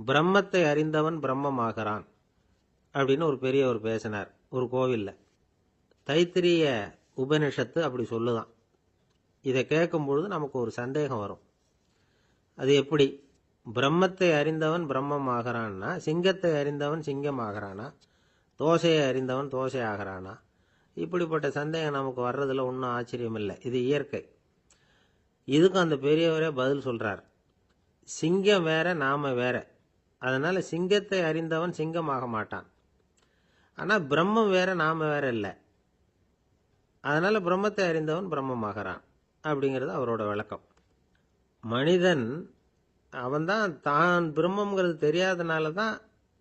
பிரம்மத்தை அறிந்தவன் பிரம்மமாகிறான் அப்படின்னு ஒரு பெரியவர் பேசினார் ஒரு கோவில்ல. தைத்திரிய உபனிஷத்து அப்படி சொல்லுதான். இதை கேட்கும் பொழுது நமக்கு ஒரு சந்தேகம் வரும். அது எப்படி? பிரம்மத்தை அறிந்தவன் பிரம்மம் ஆகிறான்னா, சிங்கத்தை அறிந்தவன் சிங்கம் ஆகிறானா, தோசையை அறிந்தவன் தோசை ஆகிறானா? இப்படிப்பட்ட சந்தேகம் நமக்கு வர்றதுல ஒன்றும் ஆச்சரியம் இல்லை. இது இயற்கை. இதுக்கும் அந்த பெரியவரே பதில் சொல்றார். சிங்கம் வேற, நாம வேற. அதனால சிங்கத்தை அறிந்தவன் சிங்கம் ஆக மாட்டான். ஆனா பிரம்மம் வேற, நாம வேற இல்லை. அதனால பிரம்மத்தை அறிந்தவன் பிரம்மமாகிறான் அப்படிங்கிறது அவரோட விளக்கம். மனிதன் அவன்தான் தான் பிரம்மங்கிறது தெரியாதனால தான்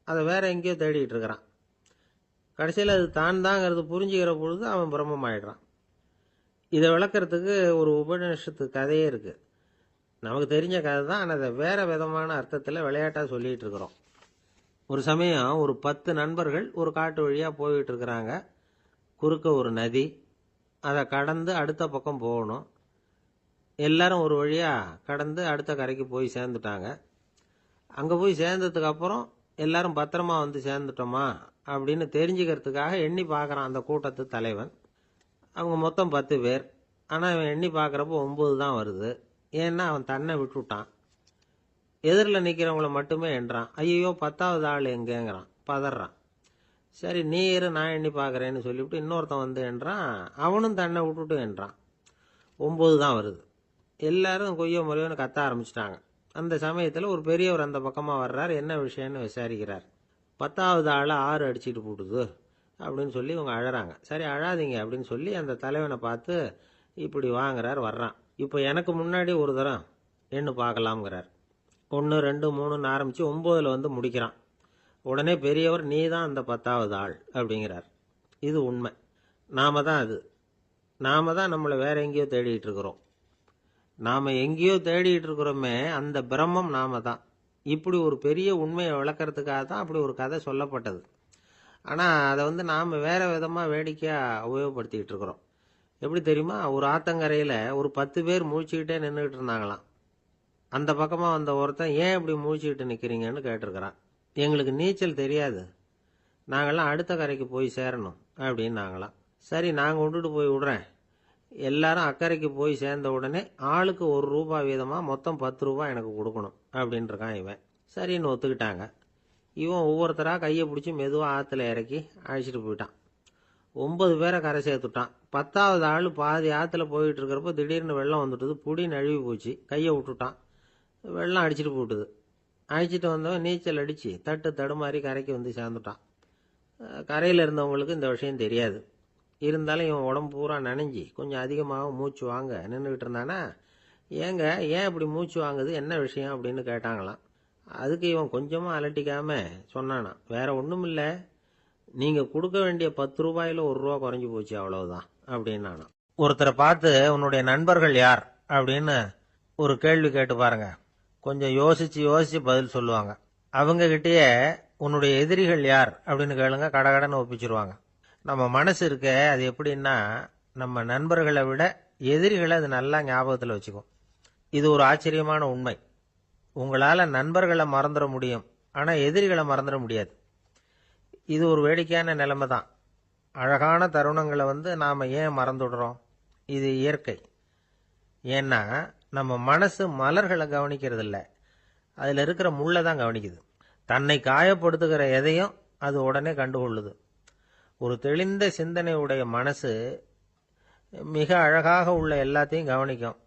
அதை வேற எங்கேயோ தேடிட்டு இருக்கிறான். கடைசியில் அது தான் தாங்கிறது புரிஞ்சுக்கிற பொழுது அவன் பிரம்மம் ஆயிடுறான். இதை விளக்கறதுக்கு ஒரு உபநிஷத்து கதையே இருக்கு. நமக்கு தெரிஞ்ச கதை தான், ஆனால் அதை வேற விதமான அர்த்தத்தில் விளையாட்டாக சொல்லிட்டு இருக்கிறோம். ஒரு சமயம் ஒரு 10 நண்பர்கள் ஒரு காட்டு வழியாக போயிட்டு இருக்கிறாங்க. குறுக்க ஒரு நதி, அதை கடந்து அடுத்த பக்கம் போகணும். எல்லாரும் ஒரு வழியாக கடந்து அடுத்த கரைக்கு போய் சேர்ந்துட்டாங்க. அங்கே போய் சேர்ந்ததுக்கு அப்புறம் எல்லாரும் பத்திரமா வந்து சேர்ந்துட்டோமா அப்படின்னு தெரிஞ்சுக்கிறதுக்காக எண்ணி பார்க்குறான் அந்த கூட்டத்து தலைவன். அவங்க மொத்தம் 10 பேர். ஆனால் அவன் எண்ணி பார்க்குறப்போ 9 தான் வருது. ஏன்னா அவன் தன்னை விட்டுட்டான். எதிரில் நிற்கிறவங்கள மட்டுமே எண்றான். ஐயோ 10வது ஆள் எங்கேங்கிறான், பதறான். சரி நீ இரு, நான் எண்ணி பார்க்குறேன்னு சொல்லிவிட்டு இன்னொருத்தன் வந்து எண்றான். அவனும் தன்னை விட்டுட்டு எண்றான். 9 தான் வருது. எல்லாரும் கொய்யோ முறையோன்னு கத்த ஆரம்பிச்சிட்டாங்க. அந்த சமயத்தில் ஒரு பெரியவர் அந்த பக்கமாக வர்றார். என்ன விஷயம்னு விசாரிக்கிறார். 10வது ஆளை 6 அடிச்சுட்டு போட்டுது அப்படின்னு சொல்லி இவங்க அழறாங்க. சரி அழாதீங்க அப்படின்னு சொல்லி அந்த தலைவனை பார்த்து இப்படி வாங்குறார். வர்றான். இப்போ எனக்கு முன்னாடி ஒரு தரம் எண்ணு பார்க்கலாம்ங்கிறார். 1 2 3ன்னு ஆரம்பித்து 9ல் வந்து முடிக்கிறான். உடனே பெரியவர் நீ தான் அந்த 10வது ஆள் அப்படிங்கிறார். இது உண்மை. நாம தான் அது. நாம தான் நம்மளை வேற எங்கேயோ தேடிட்டு இருக்கிறோம். நாம எங்கேயோ தேடிட்டு இருக்கிறோமே, அந்த பிரம்மம் நாம தான். இப்படி ஒரு பெரிய உண்மையை விளக்கறதுக்காக தான் அப்படி ஒரு கதை சொல்லப்பட்டது. ஆனால் அதை வந்து நாம் வேற விதமாக வேடிக்கையாக உபயோகப்படுத்திக்கிட்டு இருக்கிறோம். எப்படி தெரியுமா? ஒரு ஆத்தங்கரையில் ஒரு 10 பேர் முழிச்சுக்கிட்டே நின்றுக்கிட்டு இருந்தாங்களாம். அந்த பக்கமாக வந்த ஒருத்தன் ஏன் இப்படி முழிச்சுக்கிட்டு நிற்கிறீங்கன்னு கேட்டிருக்கிறான். எங்களுக்கு நீச்சல் தெரியாது, நாங்கள்லாம் அடுத்த கரைக்கு போய் சேரணும் அப்படின்னு நாங்களாம். சரி நாங்கள் விட்டுட்டு போய் விடுறேன். எல்லாரும் அக்கறைக்கு போய் சேர்ந்த உடனே ஆளுக்கு ₹1 வீதமாக மொத்தம் ₹10 எனக்கு கொடுக்கணும் அப்படின்னு இருக்கான் இவன். சரின்னு ஒத்துக்கிட்டாங்க. இவன் ஒவ்வொருத்தராக கையை பிடிச்சி மெதுவாக ஆற்றுல இறக்கி அழைச்சிட்டு போயிட்டான். 9 பேரை கரை சேர்த்துட்டான். 10வது ஆள் பாதி ஆற்றுல போயிட்டு இருக்கிறப்போ திடீர்னு வெள்ளம் வந்துட்டுது. புடி நழுவி போச்சு. கையை விட்டுட்டான். வெள்ளம் அடிச்சிட்டு போட்டுது. அழைச்சிட்டு வந்தவன் நீச்சல் அடித்து தட்டு தடுமாறி கரைக்கு வந்து சேர்ந்துட்டான். கரையில் இருந்தவங்களுக்கு இந்த விஷயம் தெரியாது. இருந்தாலும் இவன் உடம்பு பூரா நனைஞ்சி கொஞ்சம் அதிகமாக மூச்சு வாங்க நின்றுக்கிட்டு இருந்தானா, ஏங்க ஏன் இப்படி மூச்சு வாங்குது, என்ன விஷயம் அப்படின்னு கேட்டாங்களாம். அதுக்கு இவன் கொஞ்சமாக அலட்டிக்காம சொன்னானா, வேற ஒன்றும் இல்லை, நீங்கள் கொடுக்க வேண்டிய ₹10ல் ₹1 குறைஞ்சி போச்சு அவ்வளவுதான் அப்படின்னானா. ஒருத்தரை பார்த்து உன்னுடைய நண்பர்கள் யார் அப்படின்னு ஒரு கேள்வி கேட்டு பாருங்க. கொஞ்சம் யோசிச்சு யோசிச்சு பதில் சொல்லுவாங்க. அவங்க கிட்டேயே உன்னுடைய எதிரிகள் யார் அப்படின்னு கேளுங்க, கடகடன்னு ஒப்பிச்சிருவாங்க. நம்ம மனசு இருக்க, அது எப்படின்னா நம்ம நண்பர்களை விட எதிரிகளை அது நல்லா ஞாபகத்தில் வச்சுக்கும். இது ஒரு ஆச்சரியமான உண்மை. உங்களால் நண்பர்களை மறந்துட முடியும், ஆனால் எதிரிகளை மறந்துட முடியாது. இது ஒரு வேடிக்கையான நிலைமை தான். அழகான தருணங்களை வந்து நாம் ஏன் மறந்துடுறோம்? இது இயற்கை. ஏன்னா நம்ம மனசு மலர்களை கவனிக்கிறது இல்லை, அதில் இருக்கிற முள்ளை தான் கவனிக்குது. தன்னை காயப்படுத்துகிற எதையும் அது உடனே கண்டுகொள்ளுது. ஒரு தெளிந்த சிந்தனையுடைய மனசு மிக அழகாக உள்ள எல்லாத்தையும் கவனிக்கும்.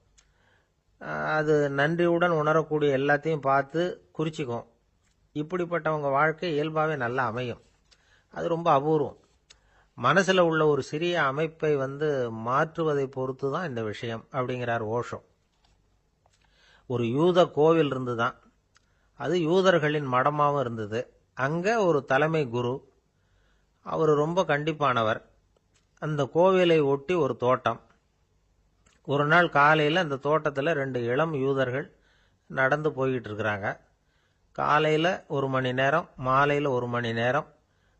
அது நன்றியுடன் உணரக்கூடிய எல்லாத்தையும் பார்த்து குறிச்சிக்கும். இப்படிப்பட்டவங்க வாழ்க்கை இயல்பாகவே நல்லா அமையும். அது ரொம்ப அபூர்வம். மனசில் உள்ள ஒரு சிறிய அமைப்பை வந்து மாற்றுவதை பொறுத்து தான் இந்த விஷயம் அப்படிங்கிறார் ஓஷோ. ஒரு யூத கோவில் இருந்துதான். அது யூதர்களின் மடமாகவும் இருந்தது. அங்கே ஒரு தலைமை குரு, அவர் ரொம்ப கண்டிப்பானவர். அந்த கோவிலை ஒட்டி ஒரு தோட்டம். ஒரு நாள் காலையில் அந்த தோட்டத்தில் 2 இளம் யூதர்கள் நடந்து போய்கிட்டு இருக்கிறாங்க. காலையில் 1 மணி நேரம், மாலையில் 1 மணி நேரம்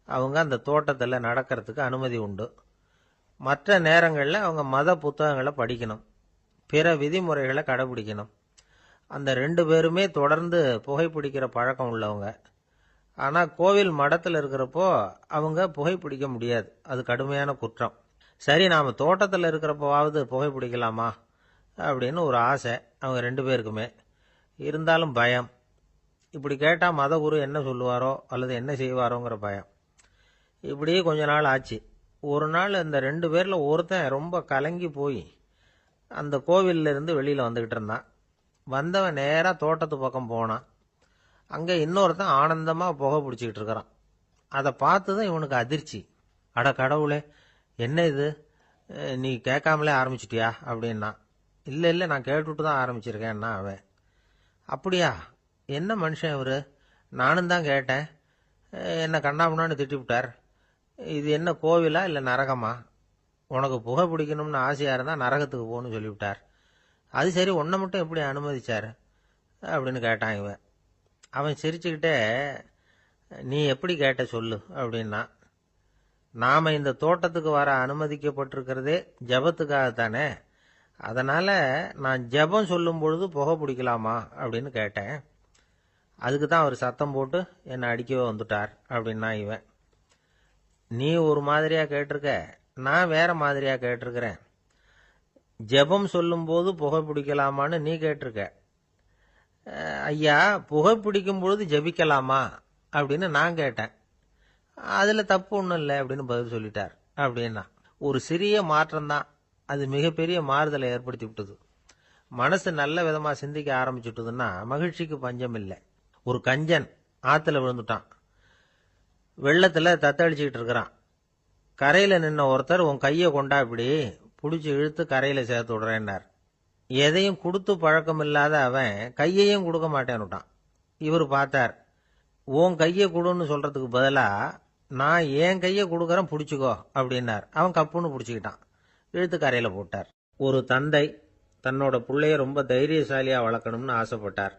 அவங்க அந்த தோட்டத்தில் நடக்கிறதுக்கு அனுமதி உண்டு. மற்ற நேரங்களில் அவங்க மத புத்தகங்களை படிக்கணும், பிற விதிமுறைகளை கடைபிடிக்கணும். அந்த 2 பேருமே தொடர்ந்து புகைப்பிடிக்கிற பழக்கம் உள்ளவங்க. ஆனால் கோவில் மடத்தில் இருக்கிறப்போ அவங்க புகைப்பிடிக்க முடியாது, அது கடுமையான குற்றம். சரி, நாம் தோட்டத்தில் இருக்கிறப்போவாவது புகைப்பிடிக்கலாமா அப்படின்னு ஒரு ஆசை அவங்க 2 பேருக்குமே. இருந்தாலும் பயம். இப்படி கேட்டால் மதகுரு என்ன சொல்லுவாரோ அல்லது என்ன செய்வாரோங்கிற பயம். இப்படியே கொஞ்ச நாள் ஆச்சு. ஒரு நாள் இந்த 2 பேரில் ஒருத்தன் ரொம்ப கலங்கி போய் அந்த கோவிலில் இருந்து வெளியில் வந்துக்கிட்டு இருந்தான். வந்தவன் நேராக தோட்டத்து பக்கம் போனான். அங்கே இன்னொருத்தன் ஆனந்தமாக புகை பிடிச்சிக்கிட்டு இருக்கிறான். அதை பார்த்து தான் இவனுக்கு அதிர்ச்சி. அட கடவுளே, என்ன இது, நீ கேட்காமலே ஆரம்பிச்சிட்டியா அப்படின்னா. இல்லை இல்லை, நான் கேட்டுவிட்டு தான் ஆரம்பிச்சிருக்கேன்னா அவன். அப்படியா, என்ன மனுஷன் இவர், நானும் தான் கேட்டேன், என்னை கண்ணாமுன்னான்னு திட்டிவிட்டார். இது என்ன கோவிலா இல்லை நரகமா? உனக்கு புகை பிடிக்கணும்னு ஆசையாக இருந்தால் நரகத்துக்கு போகணும்னு சொல்லிவிட்டார். அது சரி, உன்னை மட்டும் எப்படி அனுமதிச்சார் அப்படின்னு கேட்டான் இவன். அவன் சிரிச்சுக்கிட்டே, நீ எப்படி கேட்ட சொல்லு அப்படின்னா. நாம் இந்த தோட்டத்துக்கு வர அனுமதிக்கப்பட்டிருக்கிறதே ஜபத்துக்காகத்தானே, அதனால் நான் ஜபம் சொல்லும் பொழுது புகை பிடிக்கலாமா அப்படின்னு கேட்டேன். அதுக்கு தான் அவர் சத்தம் போட்டு என்னை அடிக்கவே வந்துட்டார் அப்படின்னா இவன். நீ ஒரு மாதிரியாக கேட்டிருக்க, நான் வேற மாதிரியாக கேட்டிருக்கிறேன். ஜபம் சொல்லும்போது புகை பிடிக்கலாமான்னு நீ கேட்டிருக்க. ஐயா, புகை பிடிக்கும் பொழுது ஜபிக்கலாமா அப்படின்னு நான் கேட்டேன். அதில் தப்பு ஒன்றும் இல்லை அப்படின்னு பதில் சொல்லிட்டார் அப்படின்னா. ஒரு சிறிய மாற்றம்தான், அது மிகப்பெரிய மாறுதலை ஏற்படுத்தி விட்டது. மனசு நல்ல விதமாக சிந்திக்க ஆரம்பிச்சுட்டுதுன்னா மகிழ்ச்சிக்கு பஞ்சம் இல்லை. ஒரு கஞ்சன் ஆற்றுல விழுந்துட்டான். வெள்ளத்தில் தத்தளிச்சுக்கிட்டு இருக்கிறான். கரையில் நின்ன ஒருத்தர், உன் கையை கொண்டா இப்படி பிடிச்சி இழுத்து கரையில் சேர்த்து விடுறேன்னார். எதையும் கொடுத்து பழக்கம் இல்லாத அவன் கையையும் கொடுக்க மாட்டேன்னுட்டான். இவர் பார்த்தார். உன் கையை கொடுன்னு சொல்றதுக்கு பதிலாக நான் என் கையை கொடுக்குறேன் பிடிச்சிக்கோ அப்படின்னார். அவன் கப்புன்னு பிடிச்சிக்கிட்டான், இழுத்து கரையில் போட்டார். ஒரு தந்தை தன்னோட பிள்ளைய ரொம்ப தைரியசாலியாக வளர்க்கணும்னு ஆசைப்பட்டார்.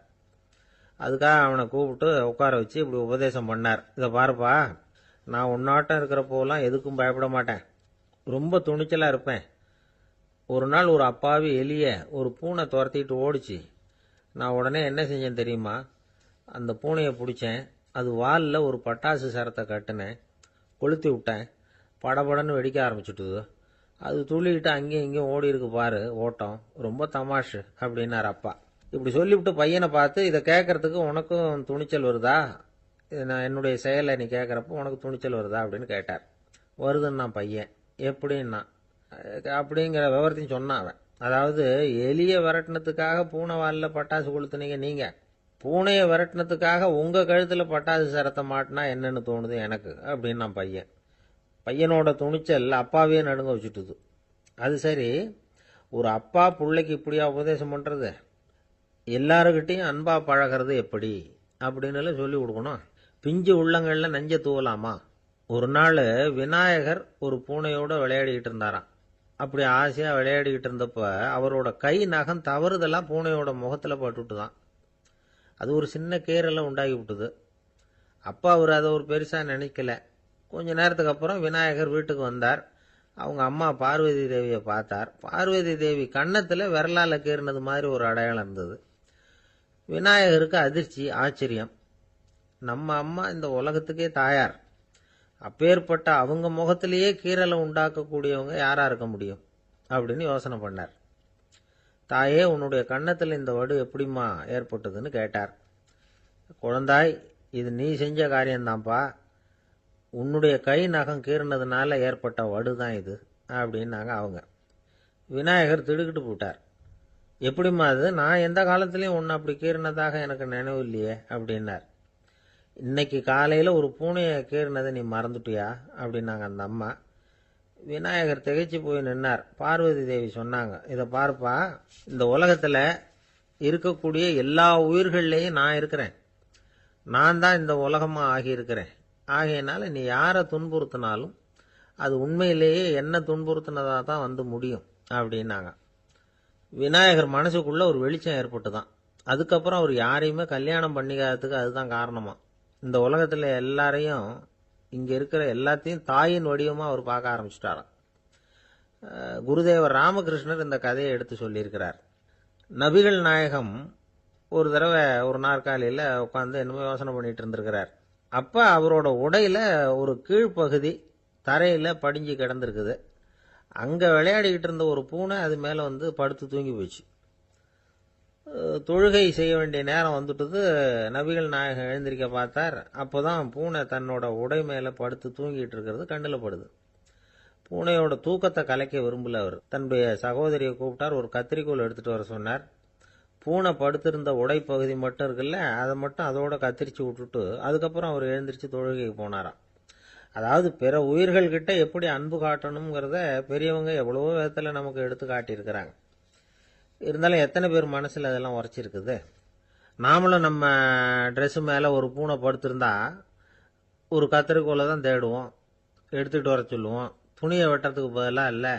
அதுக்காக அவனை கூப்பிட்டு உட்கார வச்சு இப்படி உபதேசம் பண்ணார். இதை பாருப்பா, நான் உன்னாட்டம் இருக்கிறப்போலாம் எதுக்கும் பயப்பட மாட்டேன், ரொம்ப துணிச்சலாக இருப்பேன். ஒரு நாள் ஒரு அப்பாவி எலிய ஒரு பூனை துரத்திட்டு ஓடிச்சு. நான் உடனே என்ன செஞ்சேன் தெரியுமா? அந்த பூனையை பிடிச்சேன், அது வாலில் ஒரு பட்டாசு சரத்தை கட்டினேன், கொளுத்தி விட்டேன், படபடன்னு வெடிக்க ஆரம்பிச்சுட்டுது. அது துள்ளிக்கிட்டு அங்கேயும் இங்கேயும் ஓடி இருக்கு பாரு ஓட்டம், ரொம்ப தமாஷு அப்படின்னார் அப்பா. இப்படி சொல்லிவிட்டு பையனை பார்த்து, இதை கேட்கறதுக்கு உனக்கும் துணிச்சல் வருதா, நான் என்னுடைய செயலை நீ கேட்குறப்போ உனக்கு துணிச்சல் வருதா அப்படின்னு கேட்டார். வருதுன்னா பையன். எப்படின்னா அப்படிங்கிற விவரத்தையும் சொன்னான் அவன். அதாவது, எலியை விரட்டினத்துக்காக பூனை வாலில் பட்டாசு கொளுத்துனீங்க நீங்க, பூனையை விரட்டினத்துக்காக உங்கள் கழுத்தில் பட்டாசு சரத்தை மாட்டினா என்னன்னு தோணுது எனக்கு அப்படின்னா பையன். பையனோட துணிச்சல் அப்பாவே நடுங்க வச்சுட்டுது. அது சரி, ஒரு அப்பா பிள்ளைக்கு இப்படியா உபதேசம் பண்ணுறது? எல்லாருக்கிட்டையும் அன்பா பழகிறது எப்படி அப்படின்னு சொல்லி கொடுக்கணும். பிஞ்சு உள்ளங்களில் நஞ்ச தூவலாமா? ஒரு நாள் விநாயகர் ஒரு பூனையோடு விளையாடிக்கிட்டு இருந்தாராம். அப்படி ஆசையாக விளையாடிக்கிட்டு இருந்தப்ப அவரோட கை நகம் தவறுதெல்லாம் பூனையோட முகத்தில் பட்டுட்டு தான். அது ஒரு சின்ன கீறலை உண்டாகி விட்டுது. அப்பா அவர் அதை ஒரு பெருசாக நினைக்கல. கொஞ்ச நேரத்துக்கு அப்புறம் விநாயகர் வீட்டுக்கு வந்தார். அவங்க அம்மா பார்வதி தேவியை பார்த்தார். பார்வதி தேவி கன்னத்தில் விரலால் கீறினது மாதிரி ஒரு அடையாளம் இருந்தது. விநாயகருக்கு அதிர்ச்சி, ஆச்சரியம். நம்ம அம்மா இந்த உலகத்துக்கே தாயார், அப்பேற்பட்ட அவங்க முகத்திலேயே கீறலை உண்டாக்கக்கூடியவங்க யாரா இருக்க முடியும் அப்படின்னு யோசனை பண்ணார். தாயே, உன்னுடைய கன்னத்தில் இந்த வடு எப்படிம்மா ஏற்பட்டதுன்னு கேட்டார். குழந்தாய், இது நீ செஞ்ச காரியம்தான்ப்பா, உன்னுடைய கை நகம் கீறினதுனால ஏற்பட்ட வடு தான் இது அப்படின்னாங்க அவங்க. விநாயகர் திடுக்கிட்டு போட்டார். எப்படிம்மா அது? நான் எந்த காலத்துலேயும் ஒன்று அப்படி கீறினதாக எனக்கு நினைவு இல்லையே அப்படின்னார். இன்னைக்கு காலையில் ஒரு பூனையை கீறினதை நீ மறந்துட்டியா அப்படின்னாங்க அந்த அம்மா. விநாயகர் திகைச்சு போய் நின்னார். பார்வதி தேவி சொன்னாங்க, இதை பார்ப்பா, இந்த உலகத்தில் இருக்கக்கூடிய எல்லா உயிர்கள்லேயும் நான் இருக்கிறேன், நான் தான் இந்த உலகமாக ஆகியிருக்கிறேன். ஆகையினால நீ யாரை துன்புறுத்தினாலும் அது உண்மையிலேயே என்ன துன்புறுத்தினதாக தான் வந்து முடியும் அப்படின்னாங்க. விநாயகர் மனசுக்குள்ள ஒரு வெளிச்சம் ஏற்பட்டு தான். அதுக்கப்புறம் அவர் யாரையுமே கல்யாணம் பண்ணிக்காததுக்கு அதுதான் காரணமா. இந்த உலகத்தில் எல்லாரையும், இங்கே இருக்கிற எல்லாத்தையும் தாயின் வடிவமாக அவர் பார்க்க ஆரம்பிச்சிட்டாராம். குருதேவர் ராமகிருஷ்ணர் இந்த கதையை எடுத்து சொல்லியிருக்கிறார். நபிகள் நாயகம் ஒரு தடவை ஒரு நாற்காலியில் உட்காந்து என்னமோ யோசனை பண்ணிட்டு இருந்திருக்கிறார். அப்போ அவரோட உடையில ஒரு கீழ்ப்பகுதி தரையில் படிஞ்சு கிடந்திருக்குது. அங்கே விளையாடிக்கிட்டு இருந்த ஒரு பூனை அது மேலே வந்து படுத்து தூங்கி போச்சு. தொழுகை செய்ய வேண்டிய நேரம் வந்துட்டது. நபிகள் நாயகம் எழுந்திருக்க பார்த்தார். அப்போதான் பூனை தன்னோட உடை மேலே படுத்து தூங்கிட்டு இருக்கிறது கண்ணில் படுது. பூனையோட தூக்கத்தை கலைக்க விரும்பல அவர். தன்னுடைய சகோதரியை கூப்பிட்டார். ஒரு கத்திரிக்கோல் எடுத்துட்டு வர சொன்னார். பூனை படுத்திருந்த உடை பகுதி மட்டும் இருக்குல்ல, அதை மட்டும் அதோட கத்திரிச்சு விட்டுட்டு அதுக்கப்புறம் அவர் எழுந்திரிச்சு தொழுகைக்கு போனாராம். அதாவது பிற உயிர்கள்கிட்ட எப்படி அன்பு காட்டணுங்கிறத பெரியவங்க எவ்வளவோ விதத்தில் நமக்கு எடுத்து காட்டியிருக்கிறாங்க. இருந்தாலும் எத்தனை பேர் மனசில் அதெல்லாம் உரைச்சிருக்குது. நாமளும் நம்ம ட்ரெஸ்ஸு மேலே ஒரு பூனை படுத்திருந்தா ஒரு கத்திரிக்கோலை தான் தேடுவோம், எடுத்துகிட்டு வர சொல்லுவோம். துணியை வெட்டுறதுக்கு பதிலாக இல்லை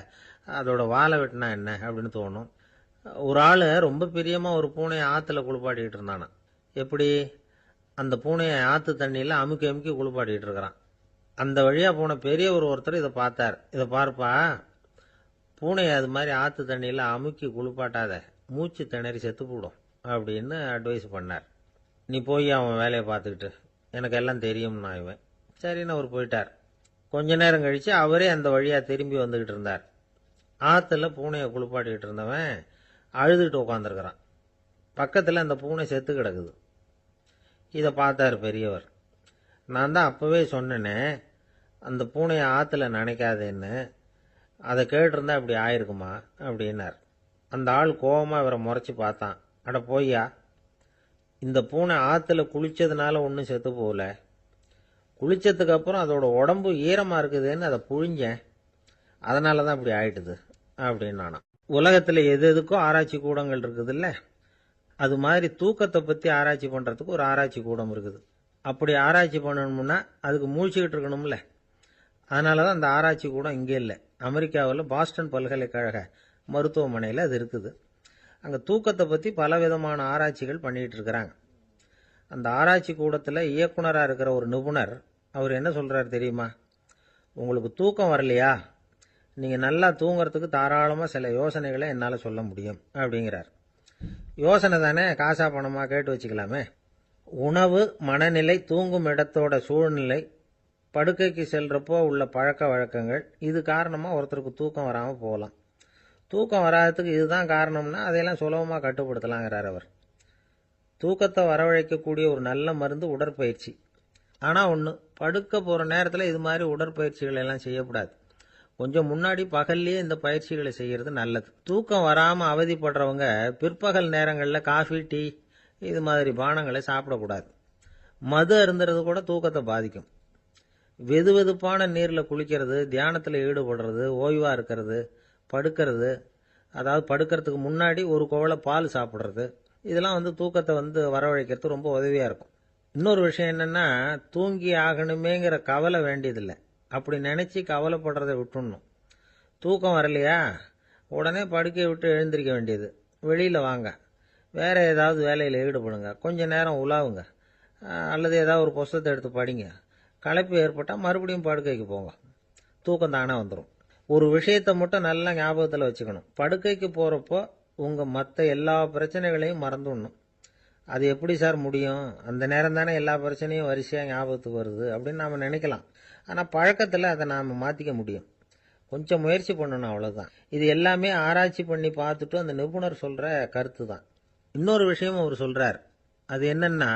அதோட வாழை வெட்டினா என்ன அப்படின்னு தோணும். ஒரு ஆள் ரொம்ப பிரியமாக ஒரு பூனையை ஆற்றுல குளிப்பாட்டிக்கிட்டு இருந்தானா. எப்படி? அந்த பூனையை ஆற்று தண்ணியில் அமுக்கி அமுக்கி குளிப்பாட்டிக்கிட்டு இருக்கிறான். அந்த வழியாக போன பெரியவர் ஒருத்தர் இதை பார்த்தார். இதை பார்ப்பா, பூனையை அது மாதிரி ஆற்று தண்ணியில் அமுக்கி குளிப்பாட்டாத, மூச்சு திணறி செத்து போடும் அப்படின்னு அட்வைஸ் பண்ணார். நீ போய் அவன் வேலையை பார்த்துக்கிட்டு, எனக்கு எல்லாம் தெரியும்னா இவன். சரின்னு அவர் போயிட்டார். கொஞ்ச நேரம் கழித்து அவரே அந்த வழியாக திரும்பி வந்துக்கிட்டு இருந்தார். ஆற்றுல பூனையை குளிப்பாட்டிக்கிட்டு இருந்தவன் அழுதுகிட்டு உட்காந்துருக்கிறான். பக்கத்தில் அந்த பூனை செத்து கிடக்குது. இதை பார்த்தார் பெரியவர். நான் தான் அப்போவே சொன்னேனே அந்த பூனையை ஆற்றுல நினைக்காதேன்னு, அதை கேட்டிருந்தா இப்படி ஆயிருக்குமா அப்படின்னார். அந்த ஆள் கோபமாக இவரை முறைச்சி பார்த்தான். அட போய்யா, இந்த பூனை ஆற்றுல குளித்ததுனால ஒன்றும் செத்து போகல, குளித்ததுக்கு அப்புறம் அதோட உடம்பு ஈரமாக இருக்குதுன்னு அதை புழிஞ்சேன், அதனால தான் இப்படி ஆயிட்டுது அப்படின்னு நானாம். உலகத்தில் எது எதுக்கும் ஆராய்ச்சி கூடங்கள் இருக்குது இல்லை, அது மாதிரி தூக்கத்தை பற்றி ஆராய்ச்சி பண்ணுறதுக்கு ஒரு ஆராய்ச்சி கூடம் இருக்குது. அப்படி ஆராய்ச்சி பண்ணணும்னா அதுக்கு மூழ்கிக்கிட்டு இருக்கணும்ல. அதனால தான் அந்த ஆராய்ச்சி கூடம் இங்கே இல்லை. அமெரிக்காவில் பாஸ்டன் பல்கலைக்கழக மருத்துவமனையில் அது இருக்குது. அங்கே தூக்கத்தை பற்றி பலவிதமான ஆராய்ச்சிகள் பண்ணிகிட்டு இருக்கிறாங்க. அந்த ஆராய்ச்சி கூடத்தில் இயக்குனராக இருக்கிற ஒரு நிபுணர் அவர் என்ன சொல்கிறார் தெரியுமா? உங்களுக்கு தூக்கம் வரலையா, நீங்கள் நல்லா தூங்கிறதுக்கு தாராளமாக சில யோசனைகளை என்னால் சொல்ல முடியும் அப்படிங்கிறார். யோசனை தானே, காசா பணமாக கேட்டு வச்சுக்கலாமே. உணவு, மனநிலை, தூங்கும் இடத்தோட சூழ்நிலை, படுக்கைக்கு செல்றப்போ உள்ள பழக்க வழக்கங்கள், இது காரணமாக ஒருத்தருக்கு தூக்கம் வராமல் போகலாம். தூக்கம் வராததுக்கு இதுதான் காரணம்னா அதையெல்லாம் சுலபமாக கட்டுப்படுத்தலாங்கிறார் அவர். தூக்கத்தை வரவழைக்கக்கூடிய ஒரு நல்ல மருந்து உடற்பயிற்சி. ஆனால் ஒன்று, படுக்க போகிற நேரத்தில் இது மாதிரி உடற்பயிற்சிகள் எல்லாம் செய்யக்கூடாது. கொஞ்சம் முன்னாடி பகல்லையே இந்த பயிற்சிகளை செய்கிறது நல்லது. தூக்கம் வராமல் அவதிப்படுறவங்க பிற்பகல் நேரங்களில் காஃபி, டீ இது மாதிரி பானங்களை சாப்பிடக்கூடாது. மது அருந்துறது கூட தூக்கத்தை பாதிக்கும். வெது வெதுப்பான நீரில் குளிக்கிறது, தியானத்தில் ஈடுபடுறது, ஓய்வாக இருக்கிறது, படுக்கிறது, அதாவது படுக்கிறதுக்கு முன்னாடி ஒரு குவளை பால் சாப்பிட்றது, இதெல்லாம் தூக்கத்தை வரவழைக்கிறது ரொம்ப உதவியாக இருக்கும். இன்னொரு விஷயம் என்னென்னா, தூங்கி ஆகணுமேங்கிற கவலை வேண்டியதில்லை. அப்படி நினச்சி கவலைப்படுறதை விட்டுடணும். தூக்கம் வரலையா, உடனே படுக்கையை விட்டு எழுந்திருக்க வேண்டியது. வெளியில் வாங்க, வேறு ஏதாவது வேலையில் ஈடுபடுங்க, கொஞ்ச நேரம் உலாவுங்க, அல்லது ஏதாவது ஒரு புஸ்தகத்தை எடுத்து படிங்க. களைப்பு ஏற்பட்டால் மறுபடியும் படுக்கைக்கு போங்க, தூக்கம் தானே வந்துடும். ஒரு விஷயத்தை மட்டும் நல்லா ஞாபகத்தில் வச்சுக்கணும். படுக்கைக்கு போகிறப்போ உங்கள் மற்ற எல்லா பிரச்சனைகளையும் மறந்துடணும். அது எப்படி சார் முடியும், அந்த நேரம் தானே எல்லா பிரச்சனையும் வரிசையாக ஞாபகத்துக்கு வருது அப்படின்னு நாம் நினைக்கலாம். ஆனால் பழக்கத்தில் அதை நாம் மாற்றிக்க முடியும். கொஞ்சம் முயற்சி பண்ணணும், அவ்வளோதான். இது எல்லாமே ஆராய்ச்சி பண்ணி பார்த்துட்டு அந்த நிபுணர் சொல்கிற கருத்து தான். இன்னொரு விஷயமும் அவர் சொல்கிறார். அது என்னென்னா,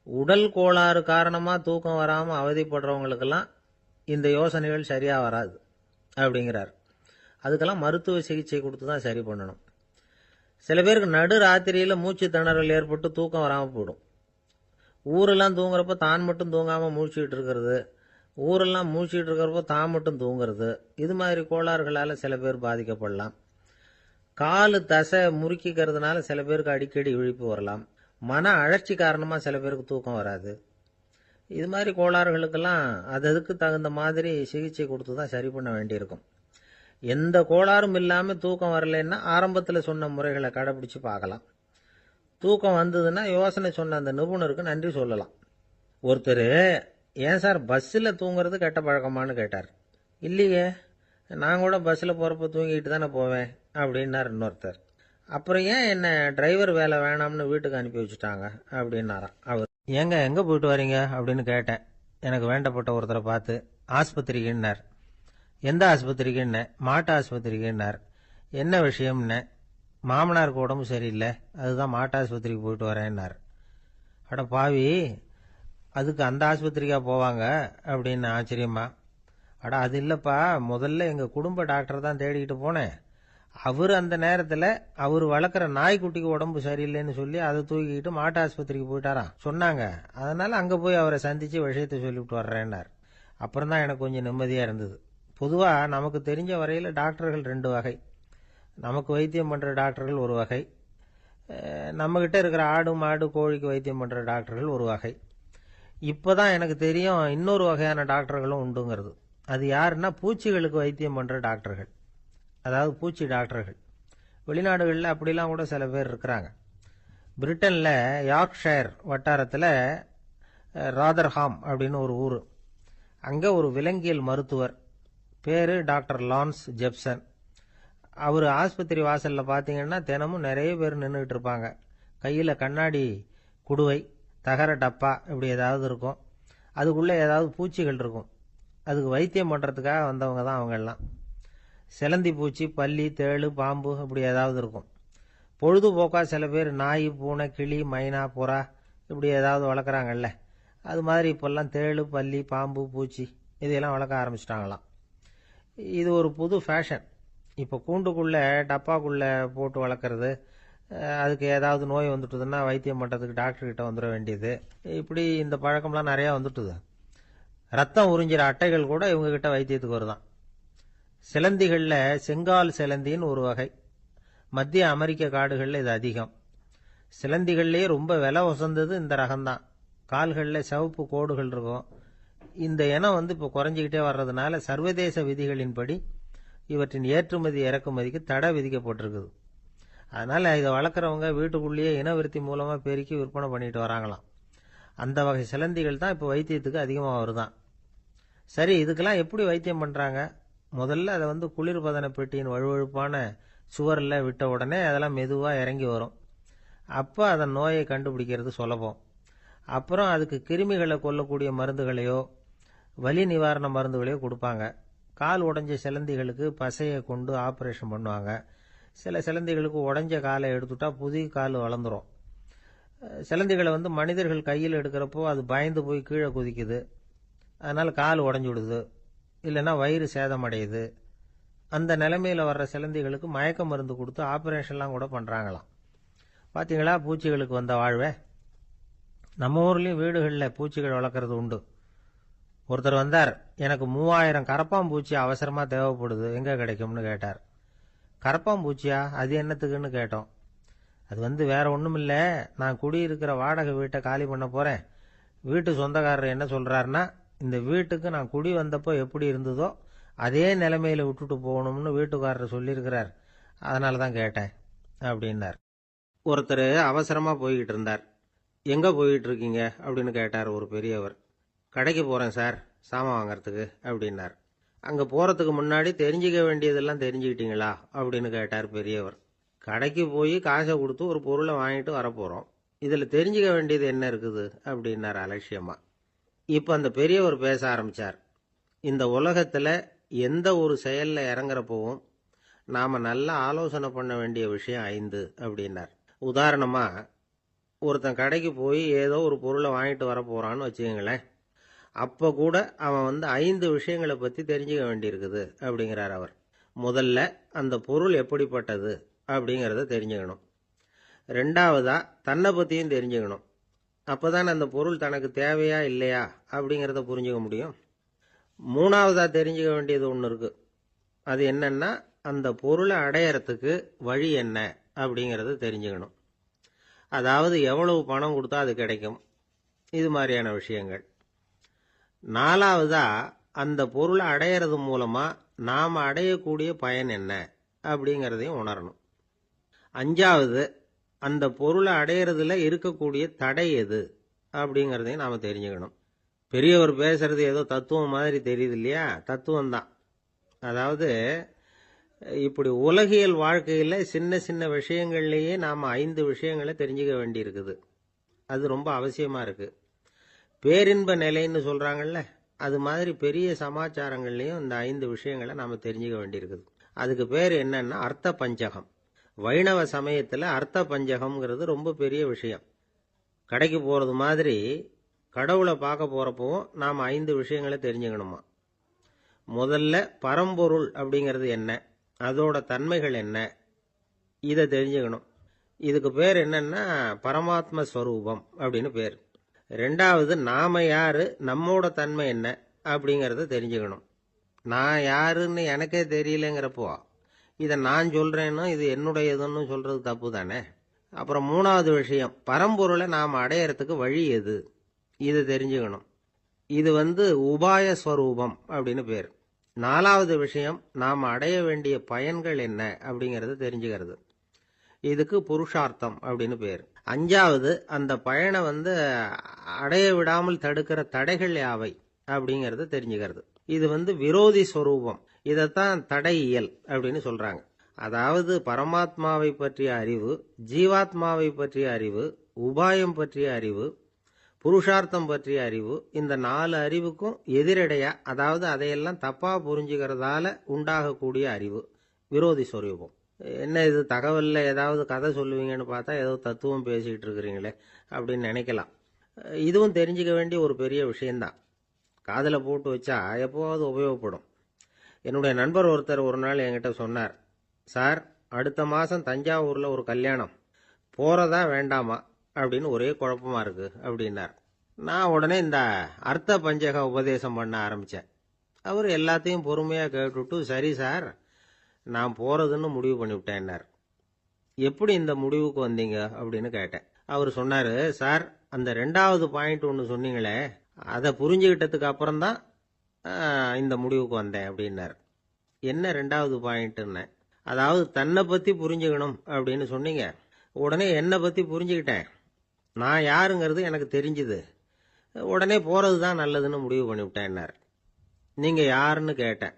உடல் கோளாறு காரணமாக தூக்கம் வராமல் அவதிப்படுறவங்களுக்கெல்லாம் இந்த யோசனைகள் சரியாக வராது அப்படிங்கிறார். அதுக்கெல்லாம் மருத்துவ சிகிச்சை கொடுத்து தான் சரி பண்ணணும். சில பேருக்கு நடு ராத்திரியில் மூச்சு திணறல் ஏற்பட்டு தூக்கம் வராமல் போயிடும். ஊரெல்லாம் தூங்குறப்ப தான் மட்டும் தூங்காமல் மூழ்கிட்டு இருக்கிறது, ஊரெல்லாம் மூழ்கிட்டு இருக்கிறப்போ தான் மட்டும் தூங்குறது, இது மாதிரி கோளாறுகளால் சில பேர் பாதிக்கப்படலாம். காலு தசை முறுக்கிக்கிறதுனால சில பேருக்கு அடிக்கடி விழிப்பு வரலாம். மன அழற்சி காரணமாக சில பேருக்கு தூக்கம் வராது. இது மாதிரி கோளாறுகளுக்கெல்லாம் அதுக்கு தகுந்த மாதிரி சிகிச்சை கொடுத்து தான் சரி பண்ண வேண்டியிருக்கும். எந்த கோளாறும் இல்லாமல் தூக்கம் வரலைன்னா ஆரம்பத்தில் சொன்ன முறைகளை கடைபிடிச்சு பார்க்கலாம். தூக்கம் வந்ததுன்னா யோசனை சொன்ன அந்த நிபுணருக்கு நன்றி சொல்லலாம். ஒருத்தர், ஏன் சார் பஸ்ஸில் தூங்குறது கெட்ட பழக்கமானு கேட்டார். இல்லையே, நான் கூட பஸ்ஸில் போகிறப்ப தூங்கிட்டு தானே போவேன் அப்படின்னார் இன்னொருத்தர். அப்புறம் ஏன் என்ன டிரைவர் வேலை வேணாம்னு வீட்டுக்கு அனுப்பி வச்சுட்டாங்க அப்படின்னாராம் அவர். ஏங்க எங்கே போயிட்டு வரீங்க அப்படின்னு கேட்டேன் எனக்கு வேண்டப்பட்ட ஒருத்தரை பார்த்து. ஆஸ்பத்திரிக்குன்னார். எந்த ஆஸ்பத்திரிக்குன்ன? மாட்டு ஆஸ்பத்திரிக்குன்னார். என்ன விஷயம்னு? மாமனாருக்கு உடம்பு சரியில்லை, அதுதான் மாட்டு ஆஸ்பத்திரிக்கு போயிட்டு வரேன்னார். அட பாவி, அதுக்கு அந்த ஆஸ்பத்திரிக்கா போவாங்க அப்படின்னு ஆச்சரியமா. அட அது இல்லைப்பா, முதல்ல எங்கள் குடும்ப டாக்டர் தான் தேடிக்கிட்டு போனேன். அவர் அந்த நேரத்தில் அவர் வளர்க்குற நாய்க்குட்டிக்கு உடம்பு சரியில்லைன்னு சொல்லி அதை தூக்கிக்கிட்டு மாட்டு ஆஸ்பத்திரிக்கு போயிட்டாராம் சொன்னாங்க. அதனால் அங்கே போய் அவரை சந்தித்து விஷயத்தை சொல்லிவிட்டு வர்றேன்னார். அப்புறம் தான் எனக்கு கொஞ்சம் நிம்மதியாக இருந்தது. பொதுவாக நமக்கு தெரிஞ்ச வரையில் டாக்டர்கள் 2 வகை. நமக்கு வைத்தியம் பண்ணுற டாக்டர்கள் ஒரு வகை, நம்மக்கிட்ட இருக்கிற ஆடு மாடு கோழிக்கு வைத்தியம் பண்ணுற டாக்டர்கள் ஒரு வகை. இப்போ தான் எனக்கு தெரியும் இன்னொரு வகையான டாக்டர்களும் உண்டுங்கிறது. அது யாருன்னா பூச்சிகளுக்கு வைத்தியம் பண்ணுற டாக்டர்கள், அதாவது பூச்சி டாக்டர்கள். வெளிநாடுகளில் அப்படிலாம் கூட சில பேர் இருக்கிறாங்க. பிரிட்டனில் யார்க்ஷயர் வட்டாரத்தில் ராதர்ஹாம் அப்படின்னு ஒரு ஊர். அங்கே ஒரு விலங்கியல் மருத்துவர், பேர் டாக்டர் லான்ஸ் ஜெப்சன். அவர் ஆஸ்பத்திரி வாசலில் பார்த்தீங்கன்னா தினமும் நிறைய பேர் நின்றுக்கிட்டு இருப்பாங்க. கையில் கண்ணாடி குடுவை, தகர டப்பா இப்படி ஏதாவது இருக்கும். அதுக்குள்ளே ஏதாவது பூச்சிகள் இருக்கும். அதுக்கு வைத்தியம் பண்ணுறதுக்காக வந்தவங்க தான் அவங்கெல்லாம். சிலந்தி பூச்சி, பல்லி, தேளு, பாம்பு இப்படி ஏதாவது இருக்கும். பொழுதுபோக்காக சில பேர் நாய், பூனை, கிளி, மைனா, புறா இப்படி ஏதாவது வளர்க்குறாங்கல்ல, அது மாதிரி இப்போல்லாம் தேளு, பல்லி, பாம்பு, பூச்சி இதையெல்லாம் வளர்க்க ஆரம்பிச்சிட்டாங்களாம். இது ஒரு புது ஃபேஷன். இப்போ கூண்டுக்குள்ளே டப்பாக்குள்ளே போட்டு வளர்க்குறது, அதுக்கு ஏதாவது நோய் வந்துட்டுதுன்னா வைத்தியம் பண்ணுறதுக்கு டாக்டர்கிட்ட வந்துட வேண்டியது, இப்படி இந்த பழக்கம்லாம் நிறையா வந்துட்டுது. ரத்தம் உறிஞ்சிற அட்டைகள் கூட இவங்ககிட்ட வைத்தியத்துக்கு வருதான். சிலந்திகளில் செங்கால் சிலந்தின்னு ஒரு வகை. மத்திய அமெரிக்க காடுகளில் இது அதிகம். சிலந்திகள்லேயே ரொம்ப விலை உசந்தது இந்த ரகம்தான். கால்களில் சிவப்பு கோடுகள் இருக்கும். இந்த இனம் இப்போ குறைஞ்சிக்கிட்டே வர்றதுனால சர்வதேச விதிகளின்படி இவற்றின் ஏற்றுமதி இறக்குமதிக்கு தடை விதிக்கப்பட்டிருக்குது. அதனால் இதை வளர்க்குறவங்க வீட்டுக்குள்ளேயே இனவிருத்தி மூலமாக பெருக்கி விற்பனை பண்ணிட்டு வராங்களாம். அந்த வகை சிலந்திகள் தான் இப்போ வைத்தியத்துக்கு அதிகமாக வருதான். சரி, இதுக்கெல்லாம் எப்படி வைத்தியம் பண்ணுறாங்க? முதல்ல அதை குளிர்பதன பெட்டியின் வழுவழுப்பான சுவரில் விட்ட உடனே அதெல்லாம் மெதுவாக இறங்கி வரும். அப்போ அதன் நோயை கண்டுபிடிக்கிறது சுலபம். அப்புறம் அதுக்கு கிருமிகளை கொல்லக்கூடிய மருந்துகளையோ வலி நிவாரண மருந்துகளையோ கொடுப்பாங்க. கால் உடைஞ்ச சிலந்திகளுக்கு பசையை கொண்டு ஆப்ரேஷன் பண்ணுவாங்க. சில சிலந்திகளுக்கு உடைஞ்ச காலை எடுத்துட்டா புதிய கால் வளர்ந்துடும். சிலந்திகளை மனிதர்கள் கையில் எடுக்கிறப்போ அது பயந்து போய் கீழே குதிக்குது. அதனால் கால் உடஞ்சி விடுது, இல்லைன்னா வயிறு சேதமடையுது. அந்த நிலைமையில் வர்ற சிலந்திகளுக்கு மயக்க மருந்து கொடுத்து ஆப்ரேஷன்லாம் கூட பண்ணுறாங்களாம். பார்த்தீங்களா பூச்சிகளுக்கு வந்த வாழ்வே. நம்ம ஊர்லேயும் வீடுகளில் பூச்சிகள் வளர்க்குறது உண்டு. ஒருத்தர் வந்தார், எனக்கு 3000 கரப்பாம்பூச்சி அவசரமாக தேவைப்படுது, எங்கே கிடைக்கும்னு கேட்டார். கரப்பாம்பூச்சியா, அது என்னத்துக்குன்னு கேட்டோம். அது வேற ஒன்றும் இல்லை, நான் குடியிருக்கிற வாடகை வீட்டை காலி பண்ண போகிறேன். வீட்டு சொந்தக்காரர் என்ன சொல்கிறாருன்னா, இந்த வீட்டுக்கு நான் குடி வந்தப்போ எப்படி இருந்ததோ அதே நிலைமையில் விட்டுட்டு போகணும்னு வீட்டுக்காரர் சொல்லியிருக்கிறார், அதனால தான் கேட்டேன் அப்படின்னார். ஒருத்தர் அவசரமாக போய்கிட்டு இருந்தார். எங்கே போய்கிட்டு இருக்கீங்க அப்படின்னு கேட்டார் ஒரு பெரியவர். கடைக்கு போகிறேன் சார், சாமான் வாங்கிறதுக்கு அப்படின்னார். அங்கே போகிறதுக்கு முன்னாடி தெரிஞ்சிக்க வேண்டியதெல்லாம் தெரிஞ்சுக்கிட்டீங்களா அப்படின்னு கேட்டார் பெரியவர். கடைக்கு போய் காசை கொடுத்து ஒரு பொருளை வாங்கிட்டு வரப்போகிறோம், இதில் தெரிஞ்சிக்க வேண்டியது என்ன இருக்குது அப்படின்னார் அலட்சியமாக. இப்போ அந்த பெரியவர் பேச ஆரம்பித்தார். இந்த உலகத்தில் எந்த ஒரு செயலில் இறங்குறப்போவும் நாம் நல்லா ஆலோசனை பண்ண வேண்டிய விஷயம் 5 அப்படின்னார். உதாரணமாக, ஒருத்தன் கடைக்கு போய் ஏதோ ஒரு பொருளை வாங்கிட்டு வர போகிறான்னு வச்சுக்கோங்களேன். அப்போ கூட அவன் 5 விஷயங்களை பற்றி தெரிஞ்சுக்க வேண்டியிருக்குது அப்படிங்கிறார் அவர். முதல்ல அந்த பொருள் எப்படிப்பட்டது அப்படிங்கிறத தெரிஞ்சுக்கணும். ரெண்டாவதா தன்னை பற்றியும் தெரிஞ்சுக்கணும். அப்போ தான் அந்த பொருள் தனக்கு தேவையா இல்லையா அப்படிங்கிறத புரிஞ்சுக்க முடியும். மூணாவதாக தெரிஞ்சுக்க வேண்டியது ஒன்று இருக்குது. அது என்னன்னா, அந்த பொருளை அடையறதுக்கு வழி என்ன அப்படிங்கிறத தெரிஞ்சுக்கணும். அதாவது எவ்வளவு பணம் கொடுத்தா அது கிடைக்கும், இது மாதிரியான விஷயங்கள். நாலாவதா அந்த பொருளை அடையிறது மூலமாக நாம் அடையக்கூடிய பயன் என்ன அப்படிங்கிறதையும் உணரணும். அஞ்சாவது, அந்த பொருளை அடையிறதுல இருக்கக்கூடிய தடை எது அப்படிங்கிறதையும் நாம் தெரிஞ்சுக்கணும். பெரியவர் பேசுறது ஏதோ தத்துவம் மாதிரி தெரியுது இல்லையா? தத்துவம்தான். அதாவது இப்படி உலகியல் வாழ்க்கையில் சின்ன சின்ன விஷயங்கள்லேயே நாம் 5 விஷயங்களை தெரிஞ்சுக்க வேண்டியிருக்குது. அது ரொம்ப அவசியமாக இருக்குது. பேரின்ப நிலைன்னு சொல்கிறாங்கல்ல, அது மாதிரி பெரிய சமாச்சாரங்கள்லேயும் இந்த 5 விஷயங்களை நாம் தெரிஞ்சுக்க வேண்டியிருக்குது. அதுக்கு பேர் என்னன்னா அர்த்த பஞ்சகம். வைணவ சமயத்தில் அர்த்த பஞ்சகம்ங்கிறது ரொம்ப பெரிய விஷயம். கடைக்கு போகிறது மாதிரி கடவுளை பார்க்க போகிறப்பவும் நாம் 5 விஷயங்களை தெரிஞ்சுக்கணுமா. முதல்ல பரம்பொருள் அப்படிங்கிறது என்ன, அதோட தன்மைகள் என்ன, இதை தெரிஞ்சுக்கணும். இதுக்கு பேர் என்னன்னா பரமாத்ம ஸ்வரூபம் அப்படின்னு பேர். ரெண்டாவது நாம யாரு, நம்மோட தன்மை என்ன அப்படிங்கிறத தெரிஞ்சுக்கணும். நான் யாருன்னு எனக்கே தெரியலங்கிறப்போ இதை நான் சொல்றேன்னு இது என்னுடையதுன்னு சொல்றது தப்பு தானே. அப்புறம் மூணாவது விஷயம், பரம்பொருளை நாம் அடையறதுக்கு வழி எது, இது தெரிஞ்சுக்கணும். இது உபாய ஸ்வரூபம் அப்படின்னு பேர். நாலாவது விஷயம், நாம் அடைய வேண்டிய பயன்கள் என்ன அப்படிங்கிறது தெரிஞ்சுக்கிறது. இதுக்கு புருஷார்த்தம் அப்படின்னு பேர். அஞ்சாவது, அந்த பயனை அடைய விடாமல் தடுக்கிற தடைகள் யாவை அப்படிங்கறது தெரிஞ்சுக்கிறது. இது விரோதி ஸ்வரூபம். இதைத்தான் தடையியல் அப்படின்னு சொல்றாங்க. அதாவது பரமாத்மாவை பற்றிய அறிவு, ஜீவாத்மாவை பற்றிய அறிவு, உபாயம் பற்றிய அறிவு, புருஷார்த்தம் பற்றிய அறிவு, இந்த 4 அறிவுக்கும் எதிரடையா, அதாவது அதையெல்லாம் தப்பா புரிஞ்சுக்கிறதால உண்டாகக்கூடிய அறிவு விரோதி ஸ்வரூபம். என்ன இது தகவல்ல ஏதாவது கதை சொல்லுவீங்கன்னு பார்த்தா ஏதோ தத்துவம் பேசிக்கிட்டு இருக்கிறீங்களே அப்படின்னு நினைக்கலாம். இதுவும் தெரிஞ்சுக்க வேண்டிய ஒரு பெரிய விஷயம்தான். காதில் போட்டு வச்சா எப்போவாவது உபயோகப்படும். என்னுடைய நண்பர் ஒருத்தர் ஒரு நாள் என்கிட்ட சொன்னார், சார் அடுத்த மாதம் தஞ்சாவூரில் ஒரு கல்யாணம், போகிறதா வேண்டாமா அப்படின்னு ஒரே குழப்பமா இருக்கு அப்படின்னார். நான் உடனே இந்த அர்த்த பஞ்சக உபதேசம் பண்ண ஆரம்பித்தேன். அவர் எல்லாத்தையும் பொறுமையாக கேட்டுவிட்டு, சரி சார் நான் போகிறதுன்னு முடிவு பண்ணிவிட்டேன்னார். எப்படி இந்த முடிவுக்கு வந்தீங்க அப்படின்னு கேட்டேன். அவர் சொன்னார், சார் அந்த 2வது பாயிண்ட் ஒன்று சொன்னீங்களே, அதை புரிஞ்சுக்கிட்டதுக்கு அப்புறம்தான் இந்த முடிவுக்கு வந்தேன் அப்படின்னார். என்ன 2வது பாயிண்ட்டுன்னு? அதாவது தன்னை பற்றி புரிஞ்சுக்கணும் அப்படின்னு சொன்னீங்க. உடனே என்னை பற்றி புரிஞ்சுக்கிட்டேன், நான் யாருங்கிறது எனக்கு தெரிஞ்சுது, உடனே போகிறது தான் நல்லதுன்னு முடிவு பண்ணிவிட்டேன்னார். நீங்கள் யாருன்னு கேட்டேன்.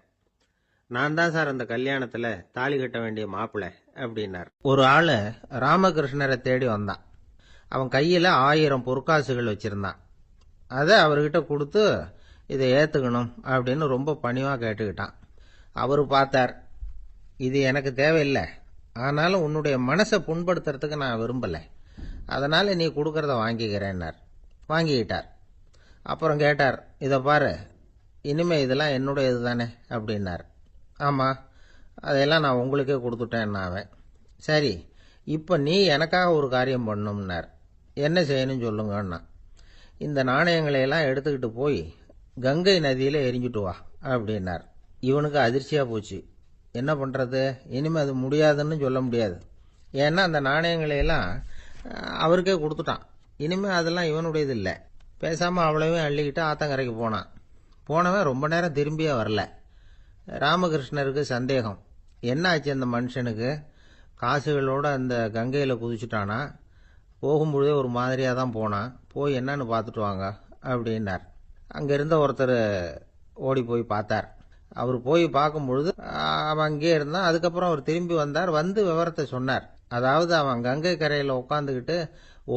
நான் தான் சார் அந்த கல்யாணத்தில் தாலி கட்ட வேண்டிய மாப்பிள்ளை அப்படின்னார். ஒரு ஆள் ராமகிருஷ்ணரை தேடி வந்தான். அவன் கையில் 1000 பொற்காசுகள் வச்சுருந்தான். அதை அவர்கிட்ட கொடுத்து இதை ஏற்றுக்கணும் அப்படின்னு ரொம்ப பணிவாக கேட்டுக்கிட்டான். அவர் பார்த்தார், இது எனக்கு தேவையில்லை, ஆனாலும் உன்னுடைய மனசை புண்படுத்துறதுக்கு நான் விரும்பலை, அதனால் நீ கொடுக்கறத வாங்கிக்கிறேன்னார். வாங்கிக்கிட்டார். அப்புறம் கேட்டார், இதை பாரு, இனிமேல் இதெல்லாம் என்னுடையது தானே அப்படின்னார். ஆமாம், அதையெல்லாம் நான் உங்களுக்கே கொடுத்துட்டேன் அவன். சரி, இப்போ நீ எனக்காக ஒரு காரியம் பண்ணணும்னார். என்ன செய்யணும்னு சொல்லுங்கன்னா, இந்த நாணயங்களையெல்லாம் எடுத்துக்கிட்டு போய் கங்கை நதியில் எரிஞ்சிட்டு வா அப்படின்னார். இவனுக்கு அதிர்ச்சியாக போச்சு. என்ன பண்ணுறது, இனிமேல் அது முடியாதுன்னு சொல்ல முடியாது. ஏன்னா அந்த நாணயங்களையெல்லாம் அவருக்கே கொடுத்துட்டான். இனிமேல் அதெல்லாம் இவனுடையது இல்லை. பேசாமல் அவ்வளவே அள்ளிக்கிட்டு ஆத்தங்கரைக்கு போனான். போனவன் ரொம்ப நேரம் திரும்பியே வரல. ராமகிருஷ்ணருக்கு சந்தேகம், என்ன ஆச்சு அந்த மனுஷனுக்கு, காசுகளோட அந்த கங்கையில் குதிச்சுட்டானா, போகும்பொழுதே ஒரு மாதிரியாக தான் போனான், போய் என்னன்னு பார்த்துட்டு வாங்க அப்படின்னார். அங்கே இருந்த ஒருத்தர் ஓடி போய் பார்த்தார். அவர் போய் பார்க்கும்பொழுது அவன் அங்கேயே இருந்தான். அதுக்கப்புறம் அவர் திரும்பி வந்தார். விவரத்தை சொன்னார். அதாவது அவன் கங்கை கரையில் உட்காந்துக்கிட்டு